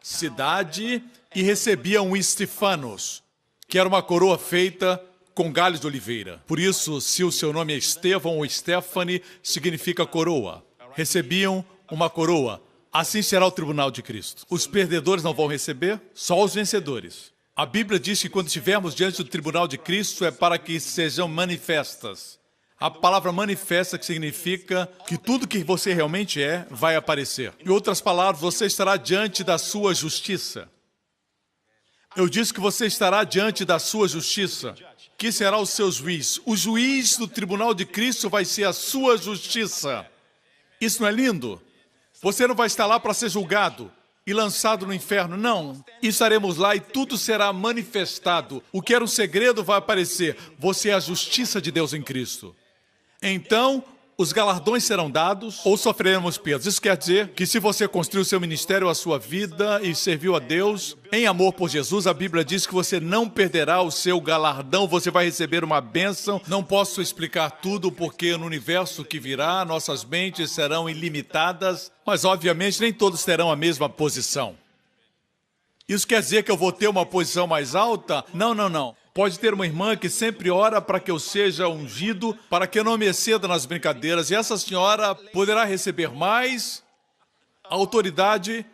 cidade e recebia um Estefanos, que era uma coroa feita com galhos de oliveira. Por isso, se o seu nome é Estevão ou Stephanie, significa coroa. Recebiam uma coroa. Assim será o tribunal de Cristo. Os perdedores não vão receber, só os vencedores. A Bíblia diz que quando estivermos diante do tribunal de Cristo é para que sejam manifestas. A palavra manifesta que significa que tudo que você realmente é vai aparecer. Em outras palavras, você estará diante da sua justiça. Eu disse que você estará diante da sua justiça, que será o seu juiz. O juiz do tribunal de Cristo vai ser a sua justiça. Isso não é lindo? Você não vai estar lá para ser julgado e lançado no inferno, não. Estaremos lá e tudo será manifestado. O que era um segredo vai aparecer. Você é a justiça de Deus em Cristo. Então, os galardões serão dados ou sofreremos perdas. Isso quer dizer que se você construiu seu ministério, a sua vida e serviu a Deus em amor por Jesus, a Bíblia diz que você não perderá o seu galardão, você vai receber uma bênção. Não posso explicar tudo porque no universo que virá, nossas mentes serão ilimitadas, mas obviamente nem todos terão a mesma posição. Isso quer dizer que eu vou ter uma posição mais alta? Não, não, não. Pode ter uma irmã que sempre ora para que eu seja ungido, para que eu não me exceda nas brincadeiras. E essa senhora poderá receber mais autoridade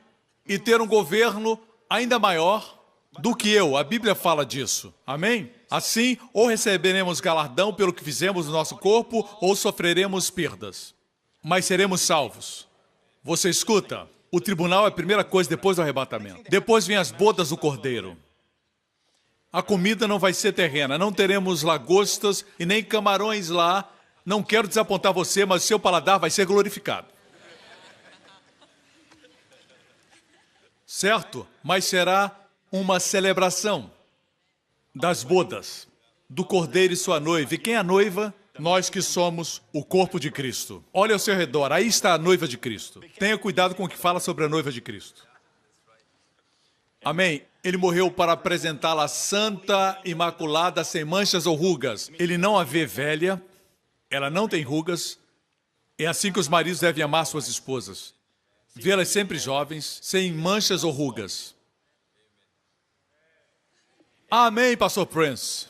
e ter um governo ainda maior do que eu. A Bíblia fala disso. Amém? Assim, ou receberemos galardão pelo que fizemos no nosso corpo, ou sofreremos perdas. Mas seremos salvos. Você escuta? O tribunal é a primeira coisa depois do arrebatamento. Depois vem as bodas do Cordeiro. A comida não vai ser terrena, não teremos lagostas e nem camarões lá. Não quero desapontar você, mas o seu paladar vai ser glorificado. Certo? Mas será uma celebração das bodas, do Cordeiro e sua noiva. E quem é a noiva? Nós que somos o corpo de Cristo. Olha ao seu redor, aí está a noiva de Cristo. Tenha cuidado com o que fala sobre a noiva de Cristo. Amém? Ele morreu para apresentá-la santa, imaculada, sem manchas ou rugas. Ele não a vê velha, ela não tem rugas. É assim que os maridos devem amar suas esposas. Vê-las sempre jovens, sem manchas ou rugas. Amém, Pastor Prince.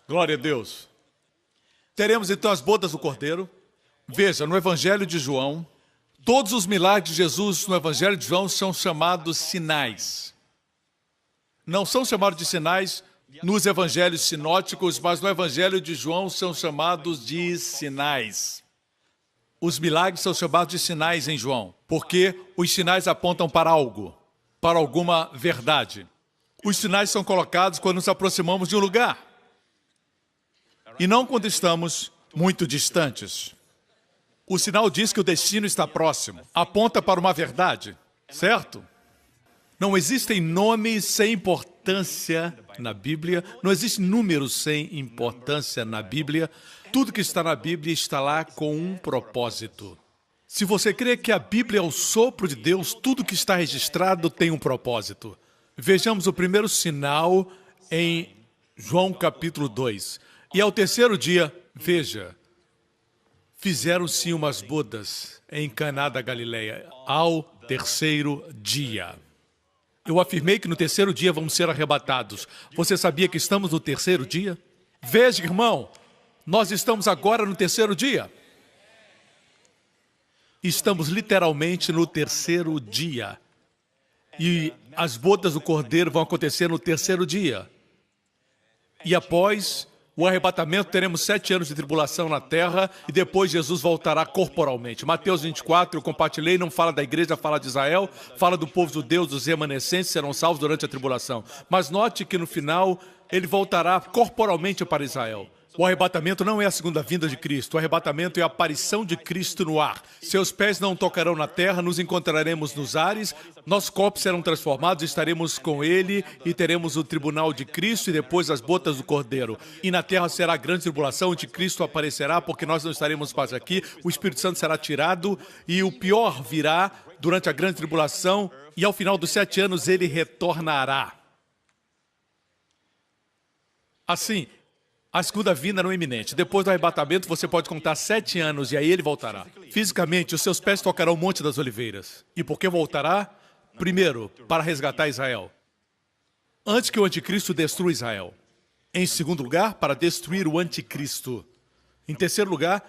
Glória a Deus. Teremos então as bodas do Cordeiro. Veja, no Evangelho de João, todos os milagres de Jesus no Evangelho de João são chamados sinais. Não são chamados de sinais nos evangelhos sinóticos, mas no Evangelho de João são chamados de sinais. Os milagres são chamados de sinais em João, porque os sinais apontam para algo, para alguma verdade. Os sinais são colocados quando nos aproximamos de um lugar, e não quando estamos muito distantes. O sinal diz que o destino está próximo, aponta para uma verdade, certo? Não existem nomes sem importância na Bíblia, não existe números sem importância na Bíblia. Tudo que está na Bíblia está lá com um propósito. Se você crê que a Bíblia é o sopro de Deus, tudo que está registrado tem um propósito. Vejamos o primeiro sinal em João capítulo 2. E ao terceiro dia, veja, fizeram-se umas bodas em Caná da Galileia, ao terceiro dia. Eu afirmei que no terceiro dia vamos ser arrebatados. Você sabia que estamos no terceiro dia? Veja, irmão, nós estamos agora no terceiro dia. Estamos literalmente no terceiro dia. E as bodas do Cordeiro vão acontecer no terceiro dia. E após o arrebatamento, teremos 7 anos de tribulação na terra e depois Jesus voltará corporalmente. Mateus 24, eu compartilhei, não fala da igreja, fala de Israel, fala do povo judeu, dos remanescentes serão salvos durante a tribulação. Mas note que no final, ele voltará corporalmente para Israel. O arrebatamento não é a segunda vinda de Cristo, o arrebatamento é a aparição de Cristo no ar. Seus pés não tocarão na terra, nos encontraremos nos ares, nossos corpos serão transformados, estaremos com Ele e teremos o tribunal de Cristo e depois as bodas do Cordeiro. E na terra será a grande tribulação, onde Cristo aparecerá, porque nós não estaremos mais aqui, o Espírito Santo será tirado e o pior virá durante a grande tribulação e ao final dos 7 anos Ele retornará. Assim, a segunda vinda não é iminente. Depois do arrebatamento, você pode contar 7 anos e aí ele voltará. Fisicamente, os seus pés tocarão o Monte das Oliveiras. E por que voltará? Primeiro, para resgatar Israel. Antes que o anticristo destrua Israel. Em segundo lugar, para destruir o anticristo. Em terceiro lugar,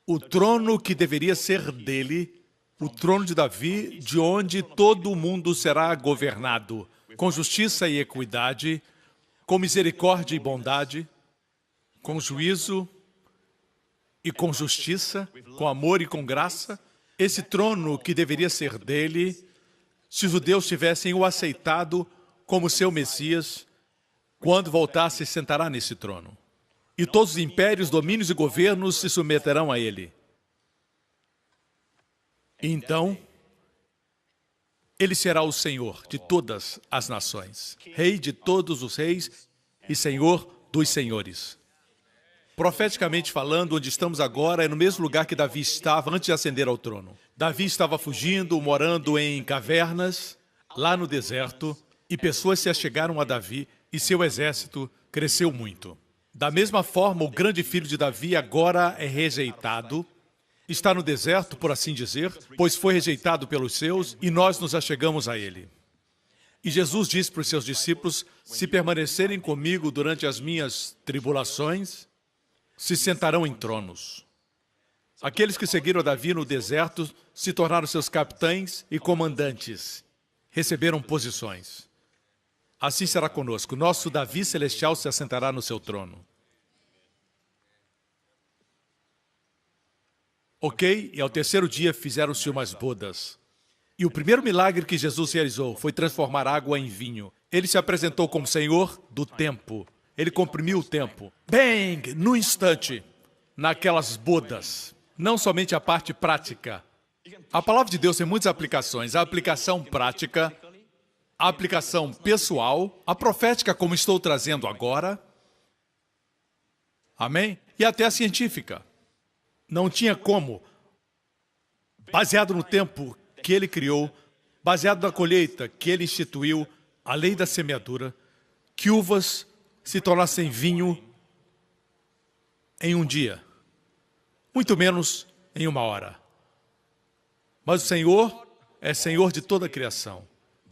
o trono que deveria ser dele, o trono de Davi, de onde todo o mundo será governado, com justiça e equidade, com misericórdia e bondade, com juízo e com justiça, com amor e com graça. Esse trono que deveria ser dele, se os judeus tivessem o aceitado como seu Messias, quando voltar se sentará nesse trono. E todos os impérios, domínios e governos se submeterão a ele. E então, ele será o Senhor de todas as nações, Rei de todos os reis e Senhor dos senhores. Profeticamente falando, onde estamos agora é no mesmo lugar que Davi estava antes de ascender ao trono. Davi estava fugindo, morando em cavernas, lá no deserto, e pessoas se achegaram a Davi e seu exército cresceu muito. Da mesma forma, o grande filho de Davi agora é rejeitado, está no deserto, por assim dizer, pois foi rejeitado pelos seus e nós nos achegamos a ele. E Jesus disse para os seus discípulos, se permanecerem comigo durante as minhas tribulações, se sentarão em tronos. Aqueles que seguiram Davi no deserto se tornaram seus capitães e comandantes. Receberam posições. Assim será conosco. Nosso Davi celestial se assentará no seu trono. Ok? E ao terceiro dia fizeram-se umas bodas. E o primeiro milagre que Jesus realizou foi transformar água em vinho. Ele se apresentou como Senhor do tempo. Ele comprimiu o tempo. Bang! No instante, naquelas bodas. Não somente a parte prática. A palavra de Deus tem muitas aplicações. A aplicação prática, a aplicação pessoal, a profética, como estou trazendo agora. Amém? E até a científica. Não tinha como, baseado no tempo que ele criou, baseado na colheita que ele instituiu, a lei da semeadura, que uvas se tornassem vinho em um dia, muito menos em uma hora. Mas o Senhor é Senhor de toda a criação.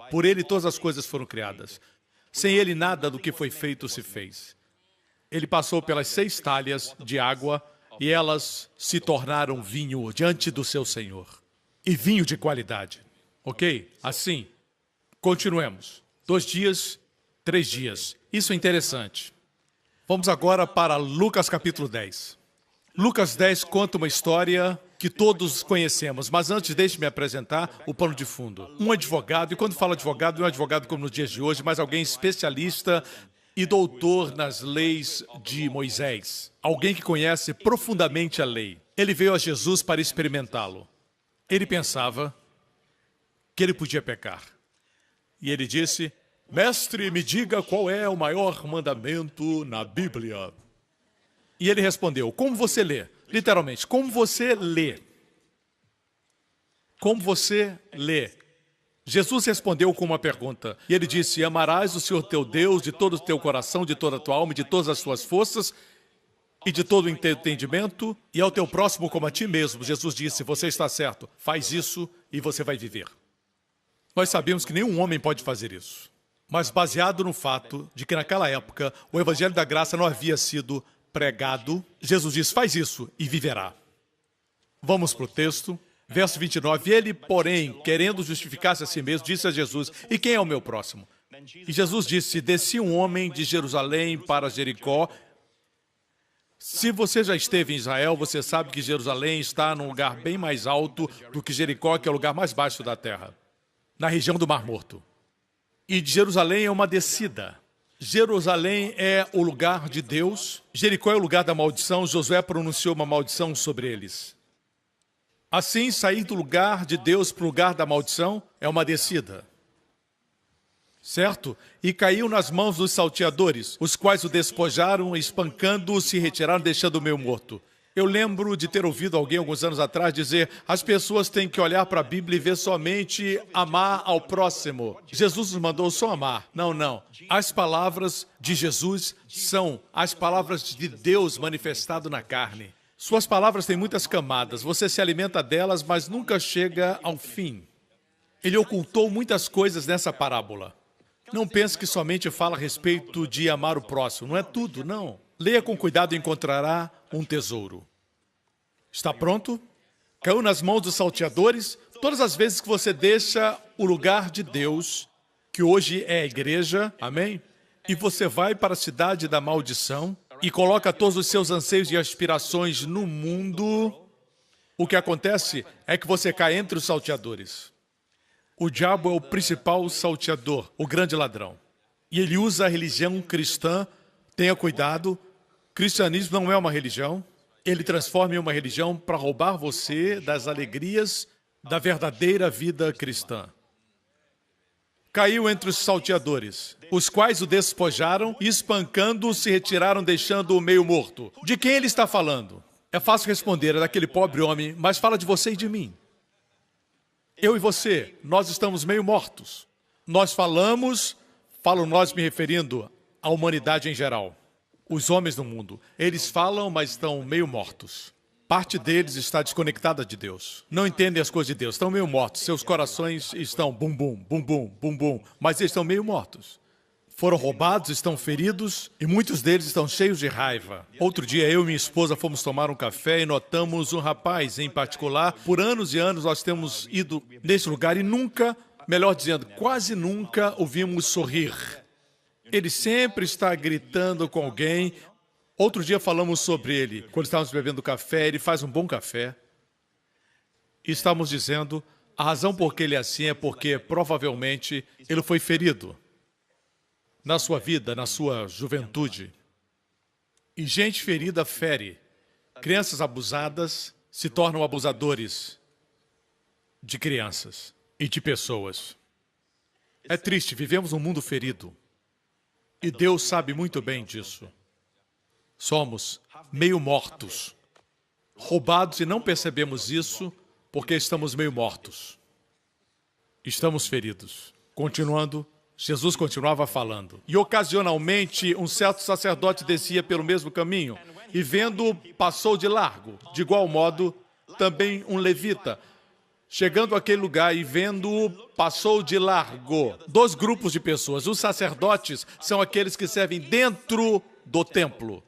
Por Ele todas as coisas foram criadas. Sem Ele nada do que foi feito se fez. Ele passou pelas 6 talhas de água e elas se tornaram vinho diante do seu Senhor. E vinho de qualidade. Ok? Assim, continuemos. 2 dias, 3 dias. Isso é interessante. Vamos agora para Lucas capítulo 10. Lucas 10 conta uma história que todos conhecemos, mas antes deixe-me apresentar o pano de fundo. Um advogado, e quando falo advogado, não é um advogado como nos dias de hoje, mas alguém especialista e doutor nas leis de Moisés. Alguém que conhece profundamente a lei. Ele veio a Jesus para experimentá-lo. Ele pensava que ele podia pecar. E ele disse, mestre, me diga qual é o maior mandamento na Bíblia. E ele respondeu, como você lê? Literalmente, como você lê? Como você lê? Jesus respondeu com uma pergunta. E ele disse, amarás o Senhor teu Deus de todo o teu coração, de toda a tua alma, de todas as suas forças e de todo o entendimento, e ao teu próximo como a ti mesmo. Jesus disse, você está certo, faz isso e você vai viver. Nós sabemos que nenhum homem pode fazer isso. Mas baseado no fato de que naquela época o Evangelho da Graça não havia sido pregado, Jesus diz, faz isso e viverá. Vamos para o texto, verso 29. Ele, porém, querendo justificar-se a si mesmo, disse a Jesus, e quem é o meu próximo? E Jesus disse, descia um homem de Jerusalém para Jericó. Se você já esteve em Israel, você sabe que Jerusalém está num lugar bem mais alto do que Jericó, que é o lugar mais baixo da terra, na região do Mar Morto. E de Jerusalém é uma descida. Jerusalém é o lugar de Deus. Jericó é o lugar da maldição. Josué pronunciou uma maldição sobre eles. Assim, sair do lugar de Deus para o lugar da maldição é uma descida. Certo? E caiu nas mãos dos salteadores, os quais o despojaram, espancando-o, se retiraram, deixando o meio morto. Eu lembro de ter ouvido alguém alguns anos atrás dizer, as pessoas têm que olhar para a Bíblia e ver somente amar ao próximo. Jesus nos mandou só amar. Não, não. As palavras de Jesus são as palavras de Deus manifestado na carne. Suas palavras têm muitas camadas. Você se alimenta delas, mas nunca chega ao fim. Ele ocultou muitas coisas nessa parábola. Não pense que somente fala a respeito de amar o próximo. Não é tudo, não. Leia com cuidado e encontrará um tesouro. Está pronto? Caiu nas mãos dos salteadores. Todas as vezes que você deixa o lugar de Deus, que hoje é a igreja, amém? E você vai para a cidade da maldição e coloca todos os seus anseios e aspirações no mundo, o que acontece é que você cai entre os salteadores. O diabo é o principal salteador, o grande ladrão. E ele usa a religião cristã. Tenha cuidado, cristianismo não é uma religião. Ele transforma em uma religião para roubar você das alegrias da verdadeira vida cristã. Caiu entre os salteadores, os quais o despojaram e espancando-o se retiraram, deixando-o meio morto. De quem ele está falando? É fácil responder, é daquele pobre homem, mas fala de você e de mim. Eu e você, nós estamos meio mortos. Nós falo nós me referindo à humanidade em geral. Os homens do mundo, eles falam, mas estão meio mortos. Parte deles está desconectada de Deus. Não entendem as coisas de Deus. Estão meio mortos. Seus corações estão bum, bum, bum, bum, bum, bum. Mas eles estão meio mortos. Foram roubados, estão feridos e muitos deles estão cheios de raiva. Outro dia, eu e minha esposa fomos tomar um café e notamos um rapaz em particular. Por anos e anos, nós temos ido nesse lugar e nunca, melhor dizendo, quase nunca o vimos sorrir. Ele sempre está gritando com alguém. Outro dia falamos sobre ele. Quando estávamos bebendo café, ele faz um bom café. E estávamos dizendo, a razão por que ele é assim é porque provavelmente ele foi ferido na sua vida, na sua juventude. E gente ferida fere. Crianças abusadas se tornam abusadores de crianças e de pessoas. É triste, vivemos num mundo ferido. E Deus sabe muito bem disso. Somos meio mortos, roubados e não percebemos isso porque estamos meio mortos. Estamos feridos. Continuando, Jesus continuava falando. E ocasionalmente um certo sacerdote descia pelo mesmo caminho e vendo-o passou de largo. De igual modo, também um levita, chegando àquele lugar e vendo-o passou de largo. Dois grupos de pessoas. Os sacerdotes são aqueles que servem dentro do templo.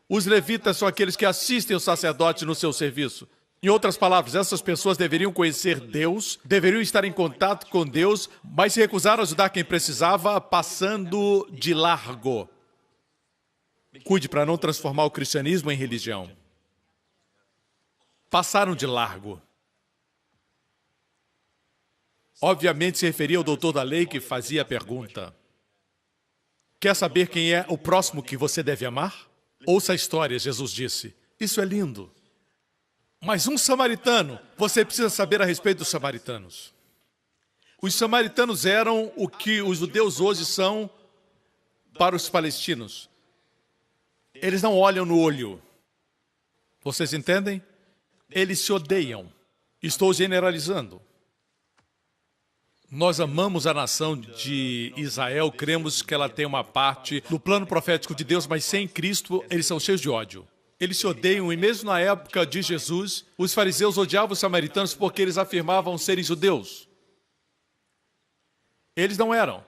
Os levitas são aqueles que assistem o sacerdote no seu serviço. Em outras palavras, essas pessoas deveriam conhecer Deus, deveriam estar em contato com Deus, mas se recusaram a ajudar quem precisava, passando de largo. Cuide para não transformar o cristianismo em religião. Passaram de largo. Obviamente se referia ao doutor da lei que fazia a pergunta. Quer saber quem é o próximo que você deve amar? Ouça a história, Jesus disse. Isso é lindo. Mas um samaritano, você precisa saber a respeito dos samaritanos. Os samaritanos eram o que os judeus hoje são para os palestinos. Eles não olham no olho. Vocês entendem? Eles se odeiam. Estou generalizando. Nós amamos a nação de Israel, cremos que ela tem uma parte do plano profético de Deus, mas sem Cristo, eles são cheios de ódio. Eles se odeiam e mesmo na época de Jesus, os fariseus odiavam os samaritanos porque eles afirmavam serem judeus. Eles não eram.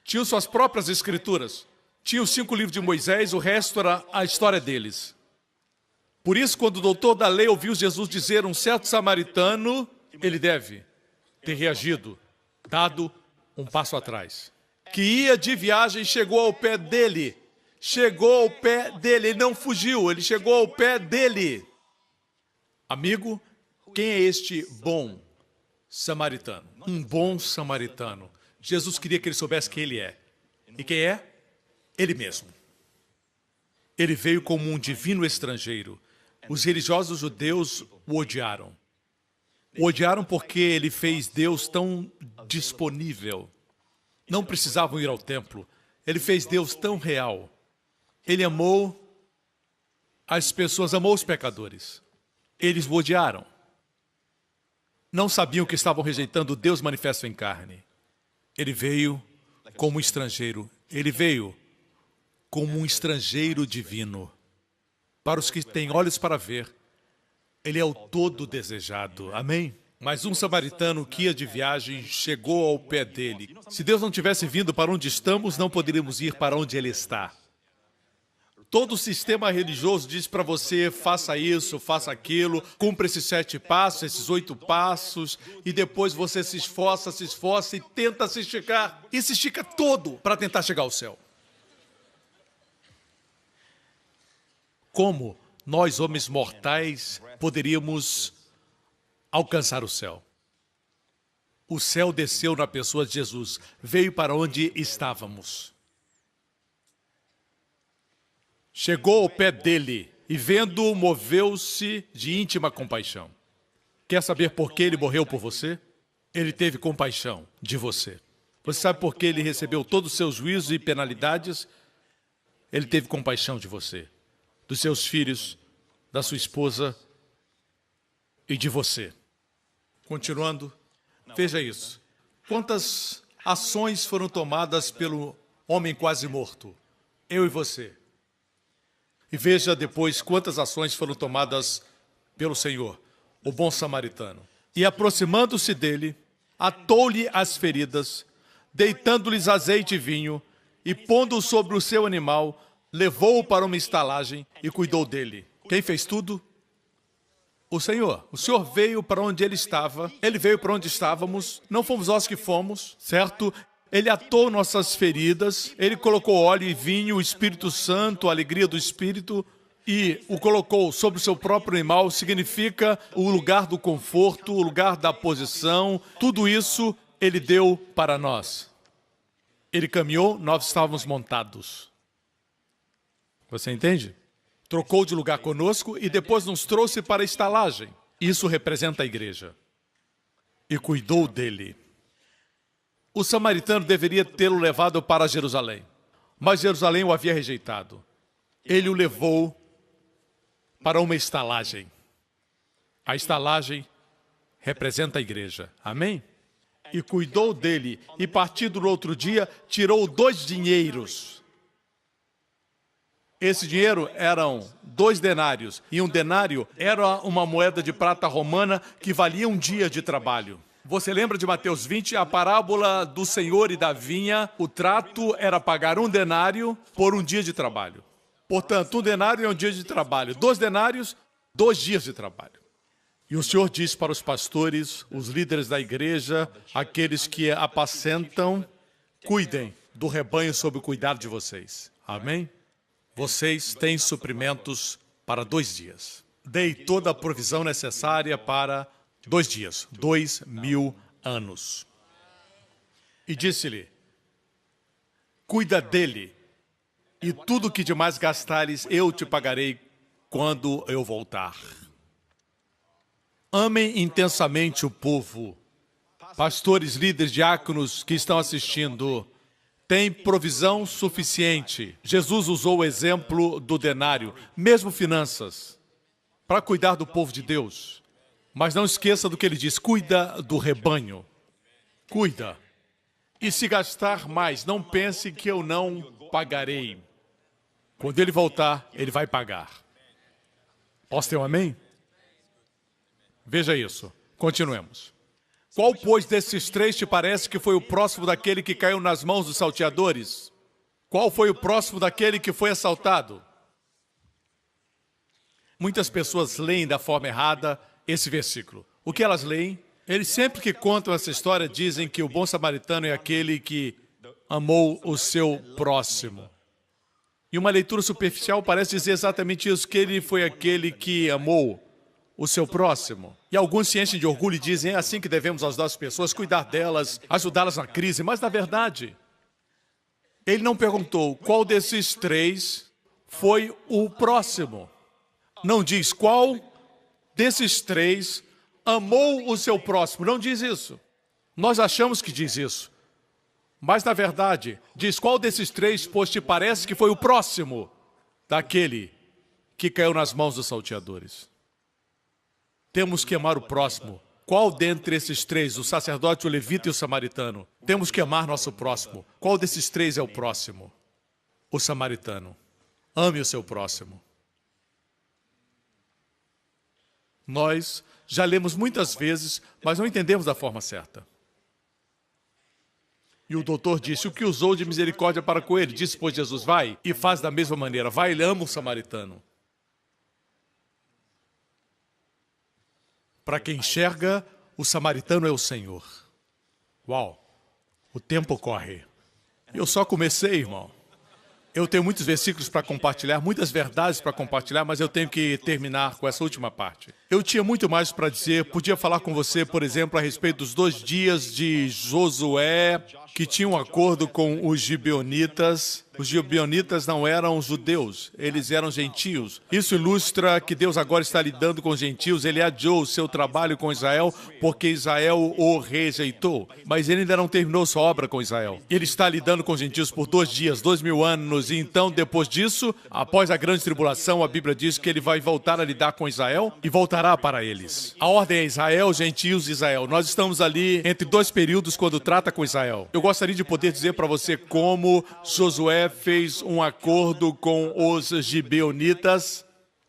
Tinham suas próprias escrituras. Tinham os 5 livros de Moisés, o resto era a história deles. Por isso, quando o doutor da lei ouviu Jesus dizer um certo samaritano, ele deve ter reagido, dado um passo atrás. Que ia de viagem, chegou ao pé dele. Chegou ao pé dele, ele não fugiu, ele chegou ao pé dele. Amigo, quem é este bom samaritano? Um bom samaritano. Jesus queria que ele soubesse quem ele é. E quem é? Ele mesmo. Ele veio como um divino estrangeiro. Os religiosos judeus o odiaram. O odiaram porque ele fez Deus tão disponível. Não precisavam ir ao templo. Ele fez Deus tão real. Ele amou as pessoas, amou os pecadores. Eles o odiaram. Não sabiam que estavam rejeitando Deus manifesto em carne. Ele veio como um estrangeiro. Ele veio como um estrangeiro divino. Para os que têm olhos para ver, ele é o todo desejado. Amém? Mas um samaritano que ia de viagem chegou ao pé dele. Se Deus não tivesse vindo para onde estamos, não poderíamos ir para onde ele está. Todo o sistema religioso diz para você, faça isso, faça aquilo, cumpra esses 7 passos, esses 8 passos, e depois você se esforça e tenta se esticar. E se estica todo para tentar chegar ao céu. Como nós, homens mortais, poderíamos alcançar o céu? O céu desceu na pessoa de Jesus, veio para onde estávamos. Chegou ao pé dele e vendo-o, moveu-se de íntima compaixão. Quer saber por que ele morreu por você? Ele teve compaixão de você. Você sabe por que ele recebeu todos os seus juízos e penalidades? Ele teve compaixão de você, dos seus filhos, da sua esposa e de você. Continuando, veja isso. Quantas ações foram tomadas pelo homem quase morto? Eu e você. E veja depois quantas ações foram tomadas pelo Senhor, o bom samaritano. E aproximando-se dele, atou-lhe as feridas, deitando-lhes azeite e vinho, e pondo-o sobre o seu animal, levou-o para uma estalagem e cuidou dele. Quem fez tudo? O Senhor. O Senhor veio para onde ele estava, ele veio para onde estávamos, não fomos nós que fomos, certo? Ele atou nossas feridas, ele colocou óleo e vinho, o Espírito Santo, a alegria do Espírito, e o colocou sobre o seu próprio animal, significa o lugar do conforto, o lugar da posição, tudo isso ele deu para nós. Ele caminhou, nós estávamos montados. Você entende? Trocou de lugar conosco e depois nos trouxe para a estalagem. Isso representa a igreja. E cuidou dele. O samaritano deveria tê-lo levado para Jerusalém, mas Jerusalém o havia rejeitado. Ele o levou para uma estalagem. A estalagem representa a igreja. Amém? E cuidou dele, e partindo no outro dia, tirou 2 dinheiros. Esse dinheiro eram 2 denários, e um denário era uma moeda de prata romana que valia um dia de trabalho. Você lembra de Mateus 20, a parábola do Senhor e da vinha? O trato era pagar 1 denário por um dia de trabalho. Portanto, 1 denário é um dia de trabalho. 2 denários, 2 dias de trabalho. E o Senhor diz para os pastores, os líderes da igreja, aqueles que apacentam, cuidem do rebanho sob o cuidado de vocês. Amém? Vocês têm suprimentos para 2 dias. Dei toda a provisão necessária para 2 dias, 2000 anos. E disse-lhe, cuida dele, e tudo que demais gastares eu te pagarei quando eu voltar. Amem intensamente o povo. Pastores, líderes, diáconos que estão assistindo, tem provisão suficiente. Jesus usou o exemplo do denário, mesmo finanças, para cuidar do povo de Deus. Mas não esqueça do que ele diz, cuida do rebanho. Cuida. E se gastar mais, não pense que eu não pagarei. Quando ele voltar, ele vai pagar. Posso ter um amém? Veja isso. Continuemos. Qual, pois, desses 3 te parece que foi o próximo daquele que caiu nas mãos dos salteadores? Qual foi o próximo daquele que foi assaltado? Muitas pessoas leem da forma errada esse versículo. O que elas leem? Eles sempre que contam essa história dizem que o bom samaritano é aquele que amou o seu próximo. E uma leitura superficial parece dizer exatamente isso, que ele foi aquele que amou o seu próximo. E alguns se enchem de orgulho e dizem, é assim que devemos ajudar as pessoas, cuidar delas, ajudá-las na crise. Mas, na verdade, ele não perguntou qual desses 3 foi o próximo. Não diz qual desses 3 amou o seu próximo. Não diz isso. Nós achamos que diz isso. Mas, na verdade, diz qual desses 3, pois te parece que foi o próximo daquele que caiu nas mãos dos salteadores. Temos que amar o próximo. Qual dentre esses 3, o sacerdote, o levita e o samaritano? Temos que amar nosso próximo. Qual desses 3 é o próximo? O samaritano. Ame o seu próximo. Nós já lemos muitas vezes, mas não entendemos da forma certa. E o doutor disse, o que usou de misericórdia para com ele? Disse, pois Jesus, vai e faz da mesma maneira. Vai, ele ama o samaritano. Para quem enxerga, o samaritano é o Senhor. Uau, o tempo corre. Eu só comecei, irmão. Eu tenho muitos versículos para compartilhar, muitas verdades para compartilhar, mas eu tenho que terminar com essa última parte. Eu tinha muito mais para dizer, podia falar com você, por exemplo, a respeito dos 2 dias de Josué, que tinha um acordo com os gibeonitas. Os gibeonitas não eram judeus, eles eram gentios. Isso ilustra que Deus agora está lidando com os gentios. Ele adiou o seu trabalho com Israel porque Israel o rejeitou. Mas ele ainda não terminou sua obra com Israel. Ele está lidando com os gentios por 2 dias, 2000 anos gentios. E então, depois disso, após a grande tribulação, a Bíblia diz que ele vai voltar a lidar com Israel e voltará para eles. A ordem é Israel, gentios e Israel. Nós estamos ali entre dois períodos quando trata com Israel. Eu gostaria de poder dizer para você como Josué fez um acordo com os gibeonitas,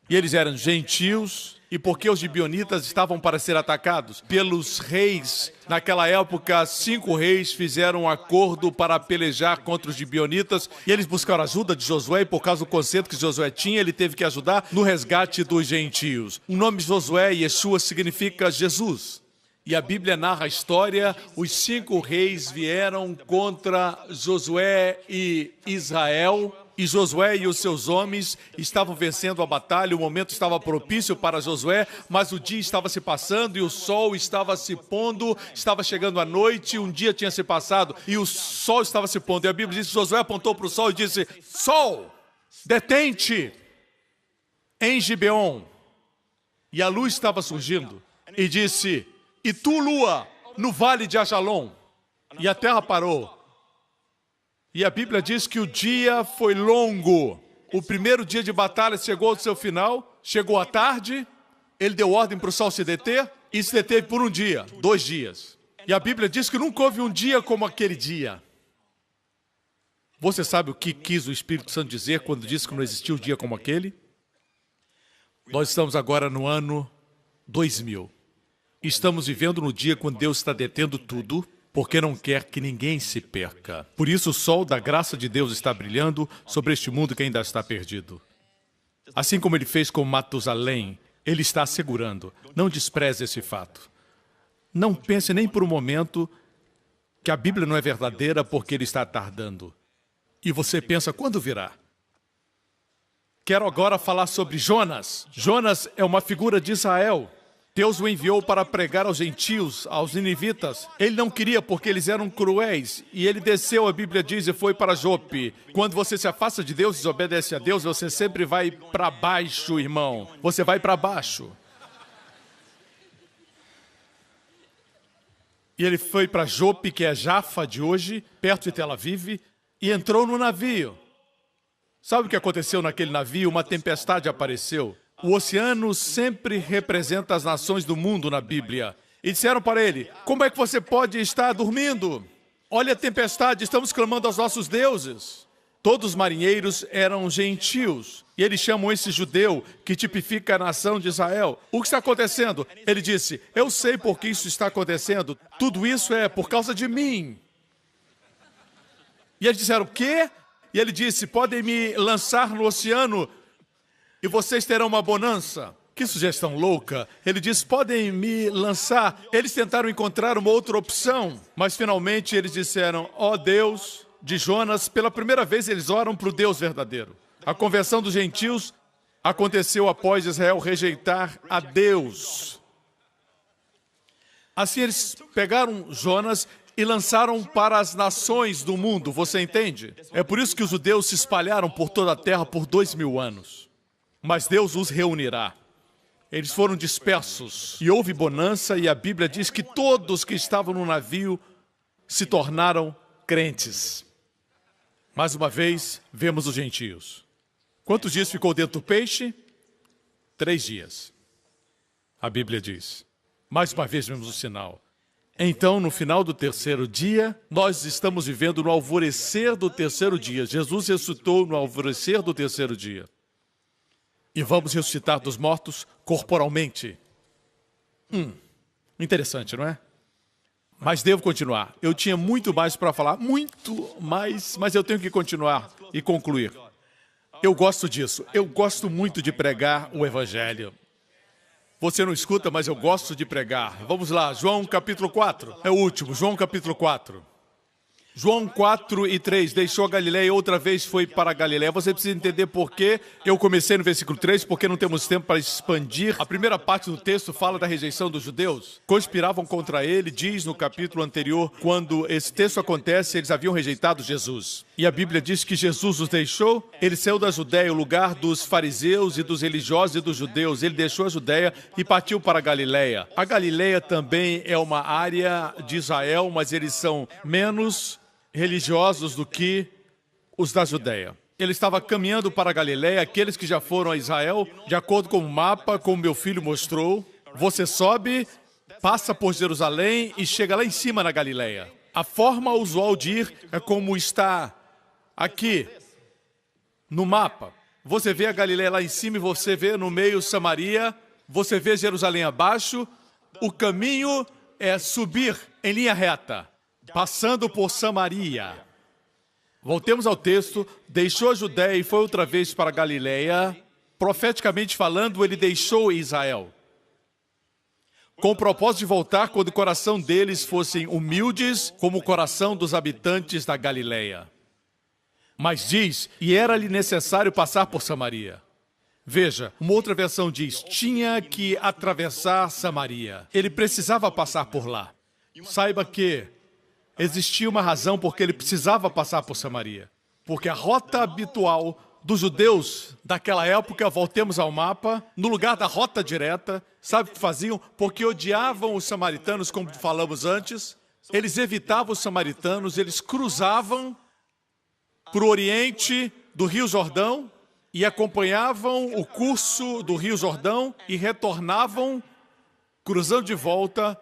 e eles eram gentios. E por que os gibeonitas estavam para ser atacados? Pelos reis. Naquela época, 5 reis fizeram um acordo para pelejar contra os gibeonitas. E eles buscaram ajuda de Josué. E por causa do conceito que Josué tinha, ele teve que ajudar no resgate dos gentios. O nome de Josué, Yeshua, significa Jesus. E a Bíblia narra a história. Os 5 reis vieram contra Josué e Israel. E Josué e os seus homens estavam vencendo a batalha, o momento estava propício para Josué, mas o dia estava se passando e o sol estava se pondo, estava chegando a noite, um dia tinha se passado e o sol estava se pondo. E a Bíblia diz que Josué apontou para o sol e disse: Sol, detente em Gibeon. E a luz estava surgindo e disse: E tu, lua, no vale de Ajalon. E a terra parou. E a Bíblia diz que o dia foi longo. O primeiro dia de batalha chegou ao seu final, chegou à tarde, ele deu ordem para o sol se deter, e se deteve por um dia, 2 dias. E a Bíblia diz que nunca houve um dia como aquele dia. Você sabe o que quis o Espírito Santo dizer quando disse que não existiu um dia como aquele? Nós estamos agora no ano 2000. Estamos vivendo no dia quando Deus está detendo tudo, porque não quer que ninguém se perca. Por isso o sol da graça de Deus está brilhando sobre este mundo que ainda está perdido. Assim como ele fez com Matusalém, ele está assegurando. Não despreze esse fato. Não pense nem por um momento que a Bíblia não é verdadeira porque ele está tardando. E você pensa, quando virá? Quero agora falar sobre Jonas. Jonas é uma figura de Israel. Deus o enviou para pregar aos gentios, aos ninivitas. Ele não queria porque eles eram cruéis. E ele desceu, a Bíblia diz, e foi para Jope. Quando você se afasta de Deus, desobedece a Deus, você sempre vai para baixo, irmão. Você vai para baixo. E ele foi para Jope, que é Jafa de hoje, perto de Tel Aviv, e entrou no navio. Sabe o que aconteceu naquele navio? Uma tempestade apareceu. O oceano sempre representa as nações do mundo na Bíblia. E disseram para ele: como é que você pode estar dormindo? Olha a tempestade, estamos clamando aos nossos deuses. Todos os marinheiros eram gentios. E eles chamam esse judeu, que tipifica a nação de Israel. O que está acontecendo? Ele disse: eu sei por que isso está acontecendo. Tudo isso é por causa de mim. E eles disseram: o quê? E ele disse: podem me lançar no oceano e vocês terão uma bonança. Que sugestão louca. Ele disse: podem me lançar. Eles tentaram encontrar uma outra opção, mas finalmente eles disseram: ó Deus de Jonas, pela primeira vez eles oram para o Deus verdadeiro. A conversão dos gentios aconteceu após Israel rejeitar a Deus. Assim eles pegaram Jonas e lançaram para as nações do mundo, você entende? É por isso que os judeus se espalharam por toda a terra por 2000 anos. Mas Deus os reunirá. Eles foram dispersos e houve bonança, e a Bíblia diz que todos que estavam no navio se tornaram crentes. Mais uma vez, vemos os gentios. Quantos dias ficou dentro do peixe? 3 dias. A Bíblia diz. Mais uma vez vemos o sinal. Então, no final do 3º dia, nós estamos vivendo no alvorecer do 3º dia. Jesus ressuscitou no alvorecer do 3º dia. E vamos ressuscitar dos mortos corporalmente. Interessante, não é? Mas devo continuar. Eu tinha muito mais para falar, muito mais, mas eu tenho que continuar e concluir. Eu gosto disso. Eu gosto muito de pregar o Evangelho. Você não escuta, mas eu gosto de pregar. Vamos lá, João capítulo 4. É o último, João capítulo 4. João 4:3, deixou a Galileia e outra vez foi para a Galileia. Você precisa entender por que eu comecei no versículo 3, porque não temos tempo para expandir. A primeira parte do texto fala da rejeição dos judeus. Conspiravam contra ele, diz no capítulo anterior, quando esse texto acontece, eles haviam rejeitado Jesus. E a Bíblia diz que Jesus os deixou, ele saiu da Judéia, o lugar dos fariseus e dos religiosos e dos judeus. Ele deixou a Judéia e partiu para a Galileia. A Galileia também é uma área de Israel, mas eles são menos religiosos do que os da Judéia. Ele estava caminhando para a Galileia. Aqueles que já foram a Israel, de acordo com o mapa, como meu filho mostrou, você sobe, passa por Jerusalém e chega lá em cima na Galileia. A forma usual de ir é como está aqui no mapa. Você vê a Galileia lá em cima e você vê no meio Samaria, você vê Jerusalém abaixo. O caminho é subir em linha reta, passando por Samaria. Voltemos ao texto. Deixou a Judéia e foi outra vez para a Galileia. Profeticamente falando, ele deixou Israel, com o propósito de voltar quando o coração deles fossem humildes, como o coração dos habitantes da Galileia. Mas diz, e era-lhe necessário passar por Samaria. Veja, uma outra versão diz, tinha que atravessar Samaria. Ele precisava passar por lá. Saiba que existia uma razão porque ele precisava passar por Samaria. Porque a rota habitual dos judeus daquela época, voltemos ao mapa, no lugar da rota direta, sabe o que faziam? Porque odiavam os samaritanos, como falamos antes. Eles evitavam os samaritanos, eles cruzavam para o oriente do Rio Jordão e acompanhavam o curso do Rio Jordão e retornavam, cruzando de volta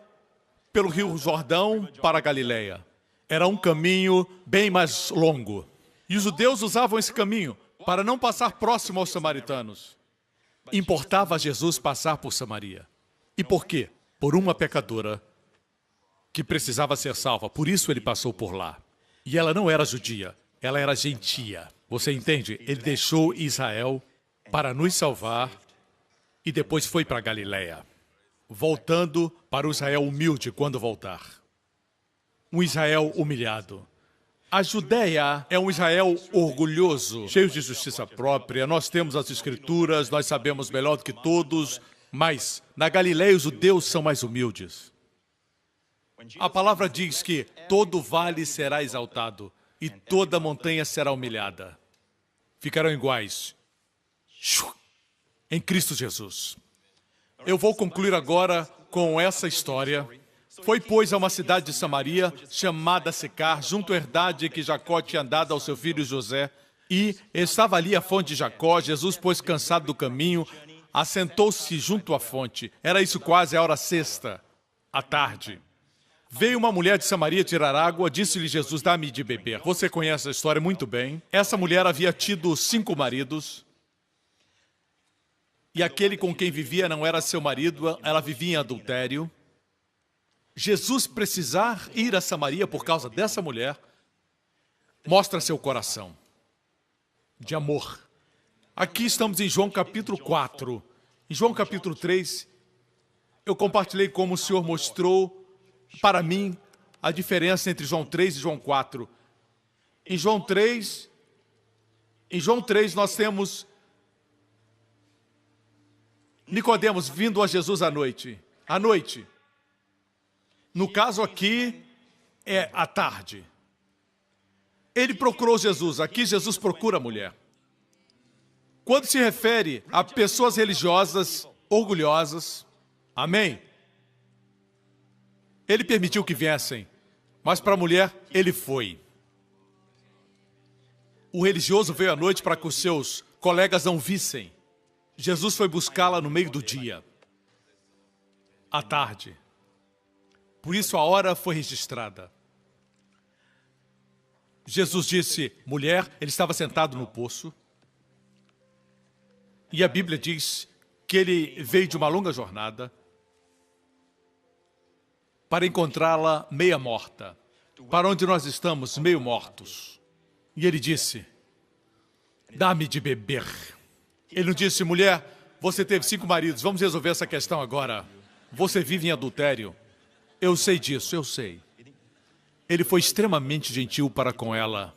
pelo Rio Jordão para a Galileia. Era um caminho bem mais longo. E os judeus usavam esse caminho para não passar próximo aos samaritanos. Importava a Jesus passar por Samaria. E por quê? Por uma pecadora que precisava ser salva. Por isso ele passou por lá. E ela não era judia, ela era gentia. Você entende? Ele deixou Israel para nos salvar e depois foi para a Galileia, voltando para o Israel humilde quando voltar. Um Israel humilhado. A Judéia é um Israel orgulhoso, cheio de justiça própria. Nós temos as Escrituras, nós sabemos melhor do que todos, mas na Galileia os judeus são mais humildes. A palavra diz que todo vale será exaltado e toda montanha será humilhada. Ficarão iguais em Cristo Jesus. Eu vou concluir agora com essa história. Foi, pois, a uma cidade de Samaria, chamada Sicar, junto à herdade que Jacó tinha dado ao seu filho José. E estava ali a fonte de Jacó. Jesus, pois, cansado do caminho, assentou-se junto à fonte. Era isso quase a hora sexta, à tarde. Veio uma mulher de Samaria tirar água, disse-lhe Jesus, dá-me de beber. Você conhece a história muito bem. Essa mulher havia tido 5 maridos. E aquele com quem vivia não era seu marido, ela vivia em adultério. Jesus precisar ir a Samaria por causa dessa mulher, mostra seu coração de amor. Aqui estamos em João capítulo 4. Em João capítulo 3, eu compartilhei como o Senhor mostrou para mim a diferença entre João 3 e João 4. Em João 3 nós temos Nicodemos vindo a Jesus à noite. À noite. No caso aqui, é à tarde. Ele procurou Jesus. Aqui, Jesus procura a mulher. Quando se refere a pessoas religiosas, orgulhosas, amém? Ele permitiu que viessem, mas para a mulher, ele foi. O religioso veio à noite para que os seus colegas não vissem. Jesus foi buscá-la no meio do dia, à tarde. Por isso a hora foi registrada. Jesus disse, mulher, ele estava sentado no poço. E a Bíblia diz que ele veio de uma longa jornada para encontrá-la meia morta. Para onde nós estamos, meio mortos. E ele disse, dá-me de beber. Ele não disse, mulher, você teve 5 maridos, vamos resolver essa questão agora. Você vive em adultério. Eu sei disso, eu sei. Ele foi extremamente gentil para com ela.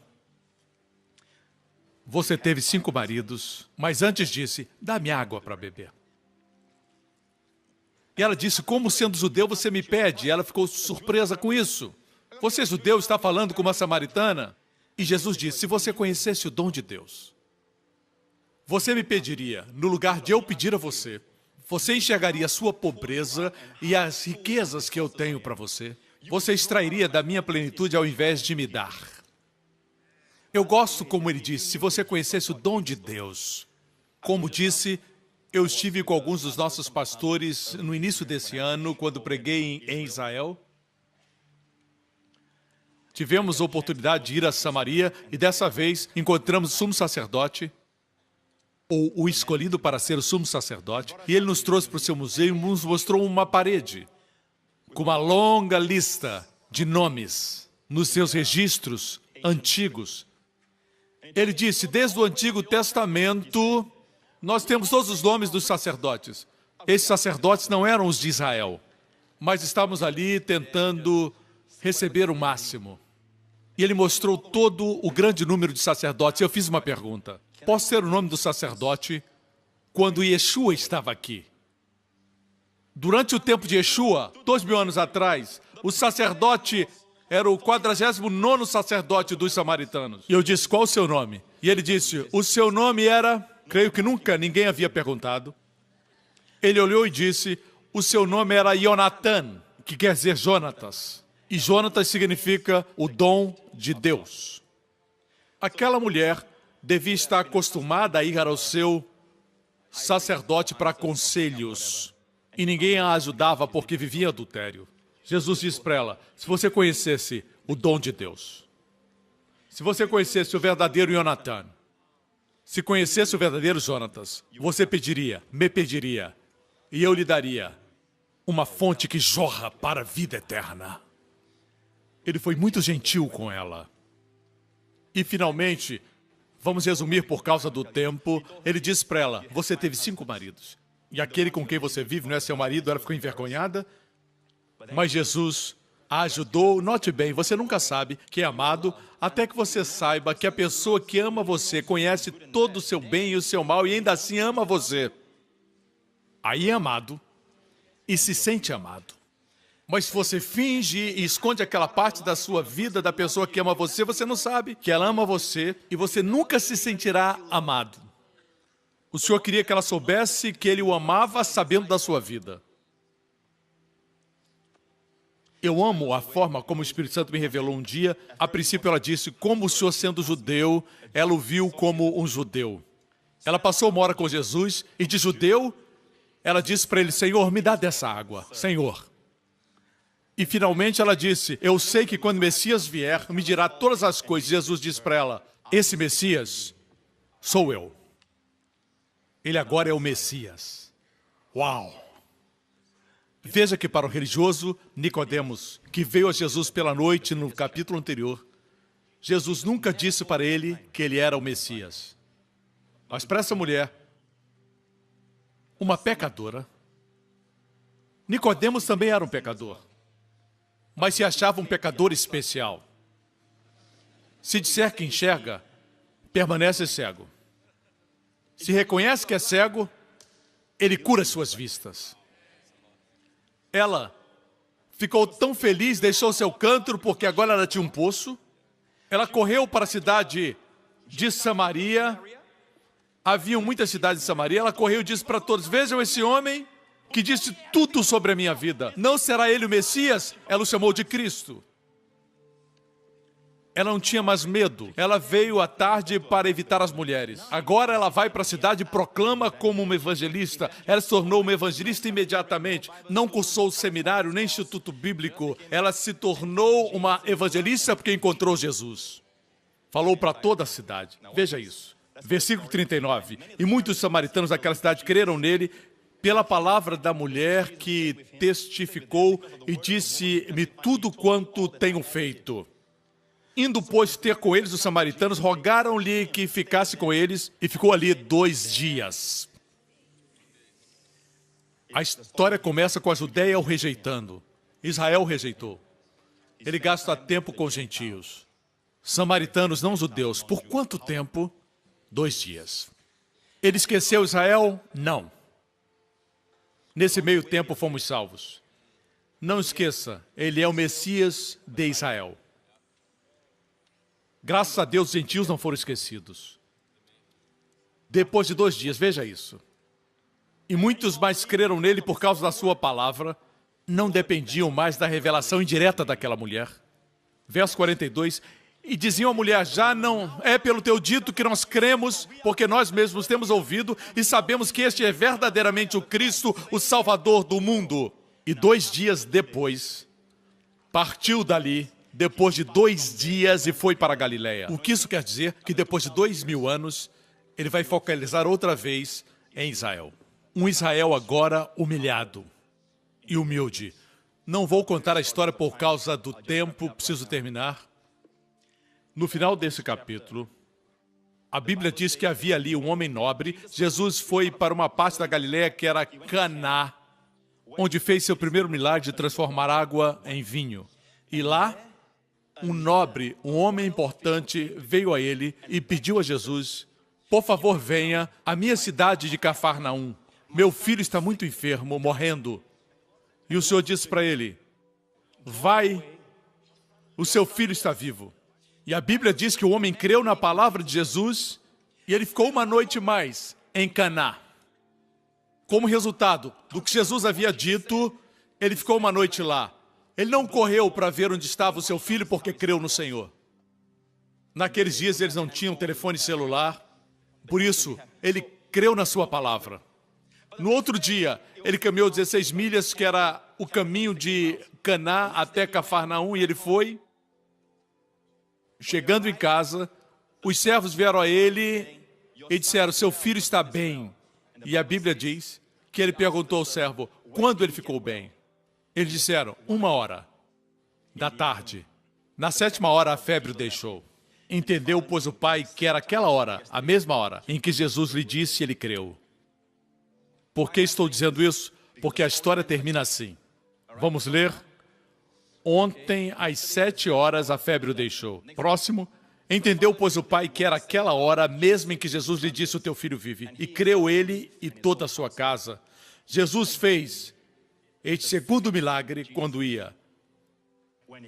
Você teve 5 maridos, mas antes disse, dá-me água para beber. E ela disse, como sendo judeu você me pede? E ela ficou surpresa com isso. Você judeu está falando com uma samaritana? E Jesus disse, se você conhecesse o dom de Deus, você me pediria, no lugar de eu pedir a você, você enxergaria a sua pobreza e as riquezas que eu tenho para você. Você extrairia da minha plenitude ao invés de me dar. Eu gosto como ele disse, se você conhecesse o dom de Deus. Como disse, eu estive com alguns dos nossos pastores no início desse ano, quando preguei em Israel. Tivemos a oportunidade de ir a Samaria e dessa vez encontramos o sumo sacerdote, ou o escolhido para ser o sumo sacerdote, e ele nos trouxe para o seu museu e nos mostrou uma parede com uma longa lista de nomes nos seus registros antigos. Ele disse, desde o Antigo Testamento, nós temos todos os nomes dos sacerdotes. Esses sacerdotes não eram os de Israel, mas estávamos ali tentando receber o máximo. E ele mostrou todo o grande número de sacerdotes. Eu fiz uma pergunta. Posso ter o nome do sacerdote quando Yeshua estava aqui? Durante o tempo de Yeshua, 2000 anos atrás, o sacerdote era o 49º sacerdote dos samaritanos. E eu disse, qual o seu nome? E ele disse, o seu nome era... Creio que nunca ninguém havia perguntado. Ele olhou e disse, o seu nome era Jonathan, que quer dizer Jonatas. E Jonatas significa o dom de Deus. Aquela mulher devia estar acostumada a ir ao seu sacerdote para conselhos. E ninguém a ajudava porque vivia em adultério. Jesus disse para ela, se você conhecesse o dom de Deus, se você conhecesse o verdadeiro Jonathan, se conhecesse o verdadeiro Jonatas, você me pediria, e eu lhe daria uma fonte que jorra para a vida eterna. Ele foi muito gentil com ela. E finalmente, vamos resumir por causa do tempo, ele disse para ela, você teve 5 maridos. E aquele com quem você vive não é seu marido, ela ficou envergonhada. Mas Jesus a ajudou, note bem, você nunca sabe que é amado, até que você saiba que a pessoa que ama você conhece todo o seu bem e o seu mal e ainda assim ama você. Aí é amado e se sente amado. Mas se você finge e esconde aquela parte da sua vida da pessoa que ama você, você não sabe que ela ama você e você nunca se sentirá amado. O Senhor queria que ela soubesse que Ele o amava sabendo da sua vida. Eu amo a forma como o Espírito Santo me revelou um dia. A princípio ela disse, como o Senhor sendo judeu, ela o viu como um judeu. Ela passou uma hora com Jesus e de judeu, ela disse para ele, Senhor, me dá dessa água, Senhor. E finalmente ela disse, eu sei que quando o Messias vier, me dirá todas as coisas. Jesus disse para ela, esse Messias sou eu. Ele agora é o Messias. Uau! Veja que para o religioso Nicodemos, que veio a Jesus pela noite no capítulo anterior, Jesus nunca disse para ele que ele era o Messias. Mas para essa mulher, uma pecadora, Nicodemos também era um pecador, mas se achava um pecador especial. Se disser que enxerga, permanece cego. Se reconhece que é cego, ele cura suas vistas. Ela ficou tão feliz, deixou seu cântaro, porque agora ela tinha um poço. Ela correu para a cidade de Samaria. Haviam muitas cidades de Samaria. Ela correu e disse para todos, vejam esse homem que disse tudo sobre a minha vida. Não será ele o Messias? Ela o chamou de Cristo. Ela não tinha mais medo. Ela veio à tarde para evitar as mulheres. Agora ela vai para a cidade e proclama como uma evangelista. Ela se tornou uma evangelista imediatamente. Não cursou seminário nem instituto bíblico. Ela se tornou uma evangelista porque encontrou Jesus. Falou para toda a cidade. Veja isso. Versículo 39. E muitos samaritanos daquela cidade creram nele pela palavra da mulher que testificou e disse-me tudo quanto tenho feito. Indo, pois, ter com eles os samaritanos, rogaram-lhe que ficasse com eles e ficou ali 2 dias. A história começa com a Judéia o rejeitando. Israel o rejeitou. Ele gasta tempo com os gentios. Samaritanos, não judeus. Por quanto tempo? 2 dias. Ele esqueceu Israel? Não. Nesse meio tempo fomos salvos. Não esqueça, ele é o Messias de Israel. Graças a Deus, os gentios não foram esquecidos. Depois de 2 dias, veja isso. E muitos mais creram nele por causa da sua palavra, não dependiam mais da revelação indireta daquela mulher. Verso 42, E diziam à mulher, já não é pelo teu dito que nós cremos, porque nós mesmos temos ouvido e sabemos que este é verdadeiramente o Cristo, o Salvador do mundo. E 2 dias depois, partiu dali, depois de 2 dias, e foi para a Galileia. O que isso quer dizer? Que depois de 2000 anos, ele vai focalizar outra vez em Israel. Um Israel agora humilhado e humilde. Não vou contar a história por causa do tempo, preciso terminar. No final desse capítulo, a Bíblia diz que havia ali um homem nobre. Jesus foi para uma parte da Galileia que era Caná, onde fez seu primeiro milagre de transformar água em vinho. E lá, um nobre, um homem importante, veio a ele e pediu a Jesus, por favor, venha à minha cidade de Cafarnaum. Meu filho está muito enfermo, morrendo. E o Senhor disse para ele, vai, o seu filho está vivo. E a Bíblia diz que o homem creu na palavra de Jesus e ele ficou uma noite mais em Caná. Como resultado do que Jesus havia dito, ele ficou uma noite lá. Ele não correu para ver onde estava o seu filho porque creu no Senhor. Naqueles dias eles não tinham telefone celular, por isso ele creu na sua palavra. No outro dia, ele caminhou 16 milhas, que era o caminho de Caná até Cafarnaum, e ele foi. Chegando em casa, os servos vieram a ele e disseram, seu filho está bem. E a Bíblia diz que ele perguntou ao servo, quando ele ficou bem? Eles disseram, 1h da tarde. Na 7ª hora, a febre o deixou. Entendeu, pois, o pai que era aquela hora, a mesma hora, em que Jesus lhe disse e ele creu. Por que estou dizendo isso? Porque a história termina assim. Vamos ler? Ontem, às 7 horas, a febre o deixou. Próximo. Entendeu, pois, o pai que era aquela hora, mesmo em que Jesus lhe disse, o teu filho vive. E creu ele e toda a sua casa. Jesus fez este segundo milagre quando ia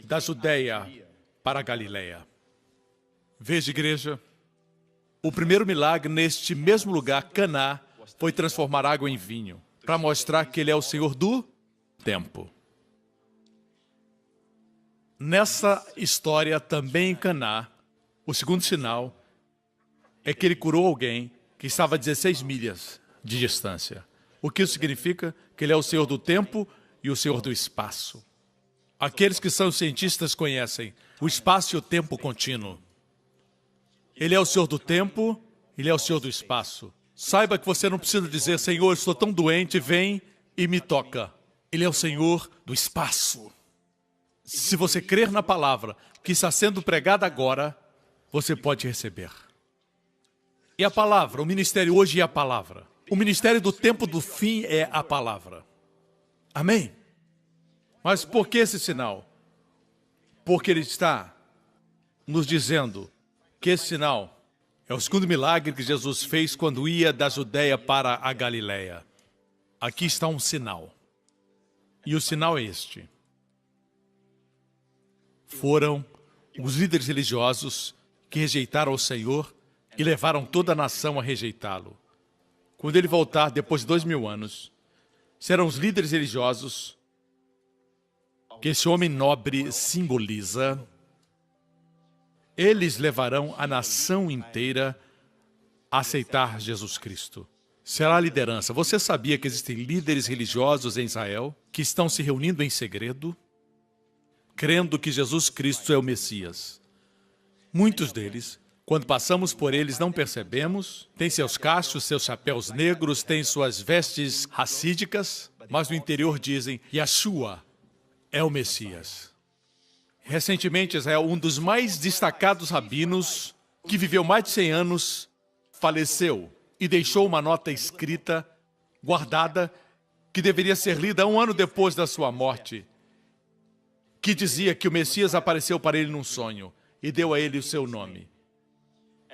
da Judeia para a Galileia. Veja, igreja, o primeiro milagre neste mesmo lugar, Caná, foi transformar água em vinho, para mostrar que ele é o Senhor do tempo. Nessa história, também em Caná, o segundo sinal é que ele curou alguém que estava a 16 milhas de distância. O que isso significa? Que ele é o Senhor do tempo e o Senhor do espaço. Aqueles que são cientistas conhecem o espaço e o tempo contínuo. Ele é o Senhor do tempo, ele é o Senhor do espaço. Saiba que você não precisa dizer, Senhor, estou tão doente, vem e me toca. Ele é o Senhor do espaço. Se você crer na palavra que está sendo pregada agora, você pode receber. E a palavra, o ministério hoje é a palavra. O ministério do tempo do fim é a palavra. Amém? Mas por que esse sinal? Porque ele está nos dizendo que esse sinal é o segundo milagre que Jesus fez quando ia da Judeia para a Galileia. Aqui está um sinal. E o sinal é este. Foram os líderes religiosos que rejeitaram o Senhor e levaram toda a nação a rejeitá-lo. Quando ele voltar, depois de 2000 anos, serão os líderes religiosos que esse homem nobre simboliza. Eles levarão a nação inteira a aceitar Jesus Cristo. Será a liderança. Você sabia que existem líderes religiosos em Israel que estão se reunindo em segredo, crendo que Jesus Cristo é o Messias? Muitos deles, quando passamos por eles, não percebemos. Têm seus cachos, seus chapéus negros, têm suas vestes racídicas, mas no interior dizem, Yeshua é o Messias. Recentemente, Israel, um dos mais destacados rabinos, que viveu mais de 100 anos, faleceu e deixou uma nota escrita, guardada, que deveria ser lida 1 ano depois da sua morte, que dizia que o Messias apareceu para ele num sonho e deu a ele o seu nome.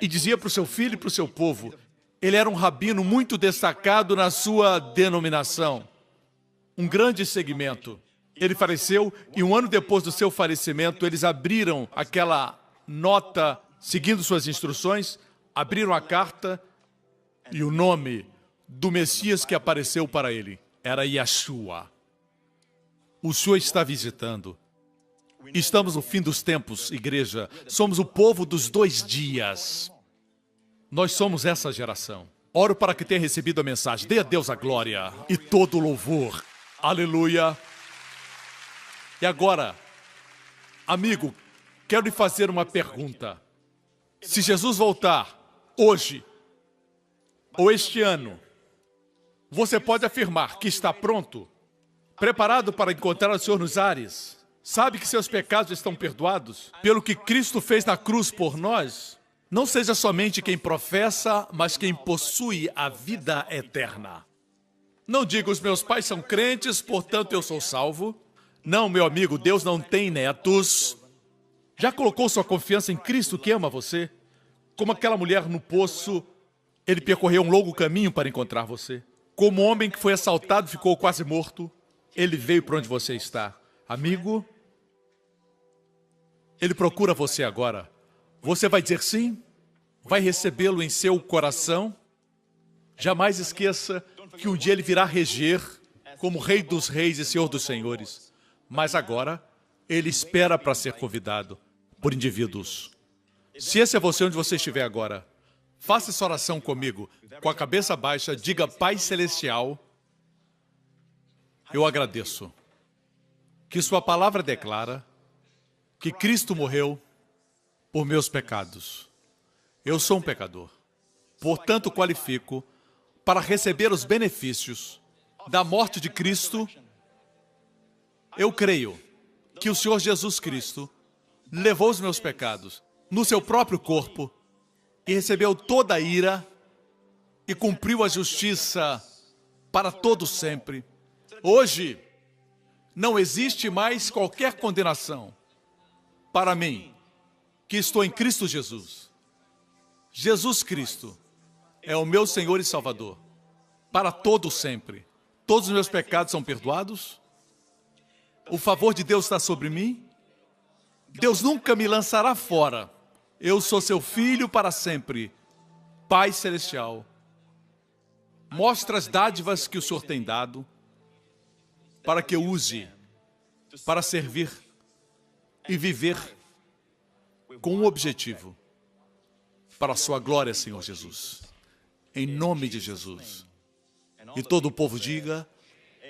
E dizia para o seu filho e para o seu povo, ele era um rabino muito destacado na sua denominação, um grande segmento. Ele faleceu e 1 ano depois do seu falecimento, eles abriram aquela nota, seguindo suas instruções, abriram a carta e o nome do Messias que apareceu para ele era Yeshua. O Senhor está visitando Estamos no fim dos tempos, igreja. Somos o povo dos 2 dias. Nós somos essa geração. Oro para que tenha recebido a mensagem. Dê a Deus a glória e todo o louvor. Aleluia. E agora, amigo, quero lhe fazer uma pergunta. Se Jesus voltar hoje ou este ano, você pode afirmar que está pronto, preparado para encontrar o Senhor nos ares? Sabe que seus pecados estão perdoados pelo que Cristo fez na cruz por nós? Não seja somente quem professa, mas quem possui a vida eterna. Não diga, os meus pais são crentes, portanto eu sou salvo. Não, meu amigo, Deus não tem netos. Já colocou sua confiança em Cristo que ama você? Como aquela mulher no poço, ele percorreu um longo caminho para encontrar você. Como um homem que foi assaltado e ficou quase morto, ele veio para onde você está. Amigo, ele procura você agora. Você vai dizer sim? Vai recebê-lo em seu coração? Jamais esqueça que um dia ele virá reger como Rei dos Reis e Senhor dos Senhores. Mas agora, ele espera para ser convidado por indivíduos. Se esse é você onde você estiver agora, faça essa oração comigo. Com a cabeça baixa, diga: Pai Celestial, eu agradeço que sua palavra declara que Cristo morreu por meus pecados. Eu sou um pecador. Portanto, qualifico para receber os benefícios da morte de Cristo. Eu creio que o Senhor Jesus Cristo levou os meus pecados no seu próprio corpo e recebeu toda a ira e cumpriu a justiça para todo sempre. Hoje, não existe mais qualquer condenação para mim, que estou em Cristo Jesus. Jesus Cristo é o meu Senhor e Salvador, para todo sempre. Todos os meus pecados são perdoados. O favor de Deus está sobre mim. Deus nunca me lançará fora. Eu sou seu filho para sempre. Pai Celestial, mostra as dádivas que o Senhor tem dado para que eu use para servir e viver com um objetivo para a sua glória, Senhor Jesus. Em nome de Jesus. E todo o povo diga: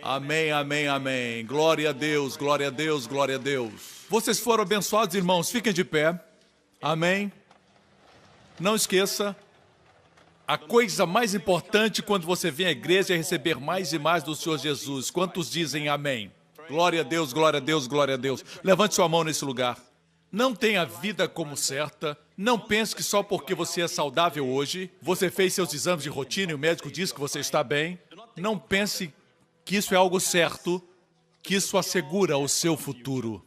amém, amém, amém. Glória a Deus, glória a Deus, glória a Deus. Vocês foram abençoados, irmãos. Fiquem de pé. Amém. Não esqueça, a coisa mais importante quando você vem à igreja é receber mais e mais do Senhor Jesus. Quantos dizem amém? Glória a Deus, glória a Deus, glória a Deus. Levante sua mão nesse lugar. Não tenha a vida como certa. Não pense que só porque você é saudável hoje, você fez seus exames de rotina e o médico diz que você está bem. Não pense que isso é algo certo, que isso assegura o seu futuro.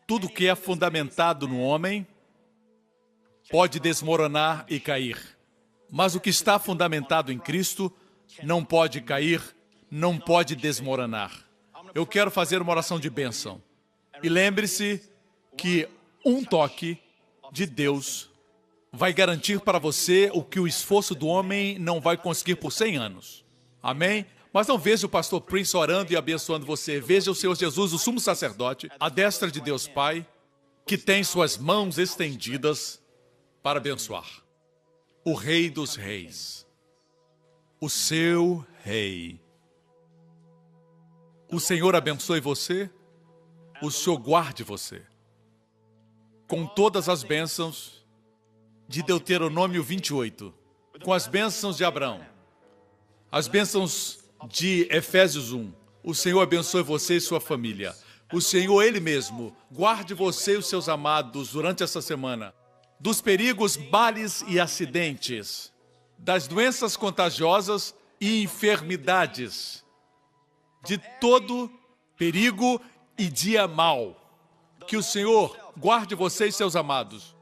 Tudo que é fundamentado no homem pode desmoronar e cair. Mas o que está fundamentado em Cristo não pode cair, não pode desmoronar. Eu quero fazer uma oração de bênção. E lembre-se que um toque de Deus vai garantir para você o que o esforço do homem não vai conseguir por 100 anos. Amém? Mas não veja o pastor Prince orando e abençoando você. Veja o Senhor Jesus, o sumo sacerdote, à destra de Deus Pai, que tem suas mãos estendidas para abençoar. O Rei dos Reis. O seu Rei. O Senhor abençoe você. O Senhor guarde você. Com todas as bênçãos de Deuteronômio 28, com as bênçãos de Abraão, as bênçãos de Efésios 1, o Senhor abençoe você e sua família. O Senhor, Ele mesmo, guarde você e os seus amados durante essa semana, dos perigos, males e acidentes, das doenças contagiosas e enfermidades, de todo perigo e dia mau. Que o Senhor guarde você e seus amados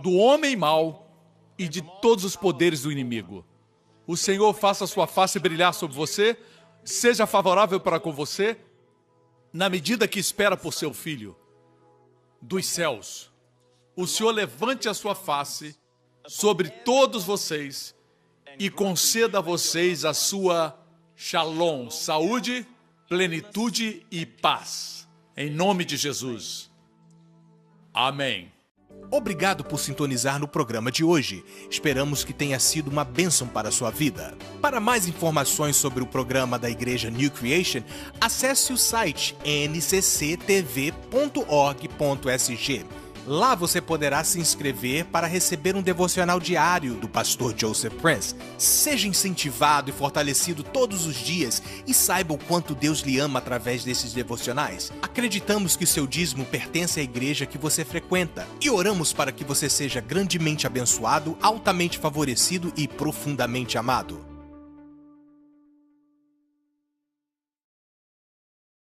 do homem mau e de todos os poderes do inimigo. O Senhor faça a sua face brilhar sobre você, seja favorável para com você, na medida que espera por seu Filho dos céus. O Senhor levante a sua face sobre todos vocês e conceda a vocês a sua shalom, saúde, plenitude e paz. Em nome de Jesus. Amém. Obrigado por sintonizar no programa de hoje. Esperamos que tenha sido uma bênção para a sua vida. Para mais informações sobre o programa da Igreja New Creation, acesse o site ncctv.org.sg. Lá você poderá se inscrever para receber um devocional diário do pastor Joseph Prince. Seja incentivado e fortalecido todos os dias e saiba o quanto Deus lhe ama através desses devocionais. Acreditamos que seu dízimo pertence à igreja que você frequenta e oramos para que você seja grandemente abençoado, altamente favorecido e profundamente amado.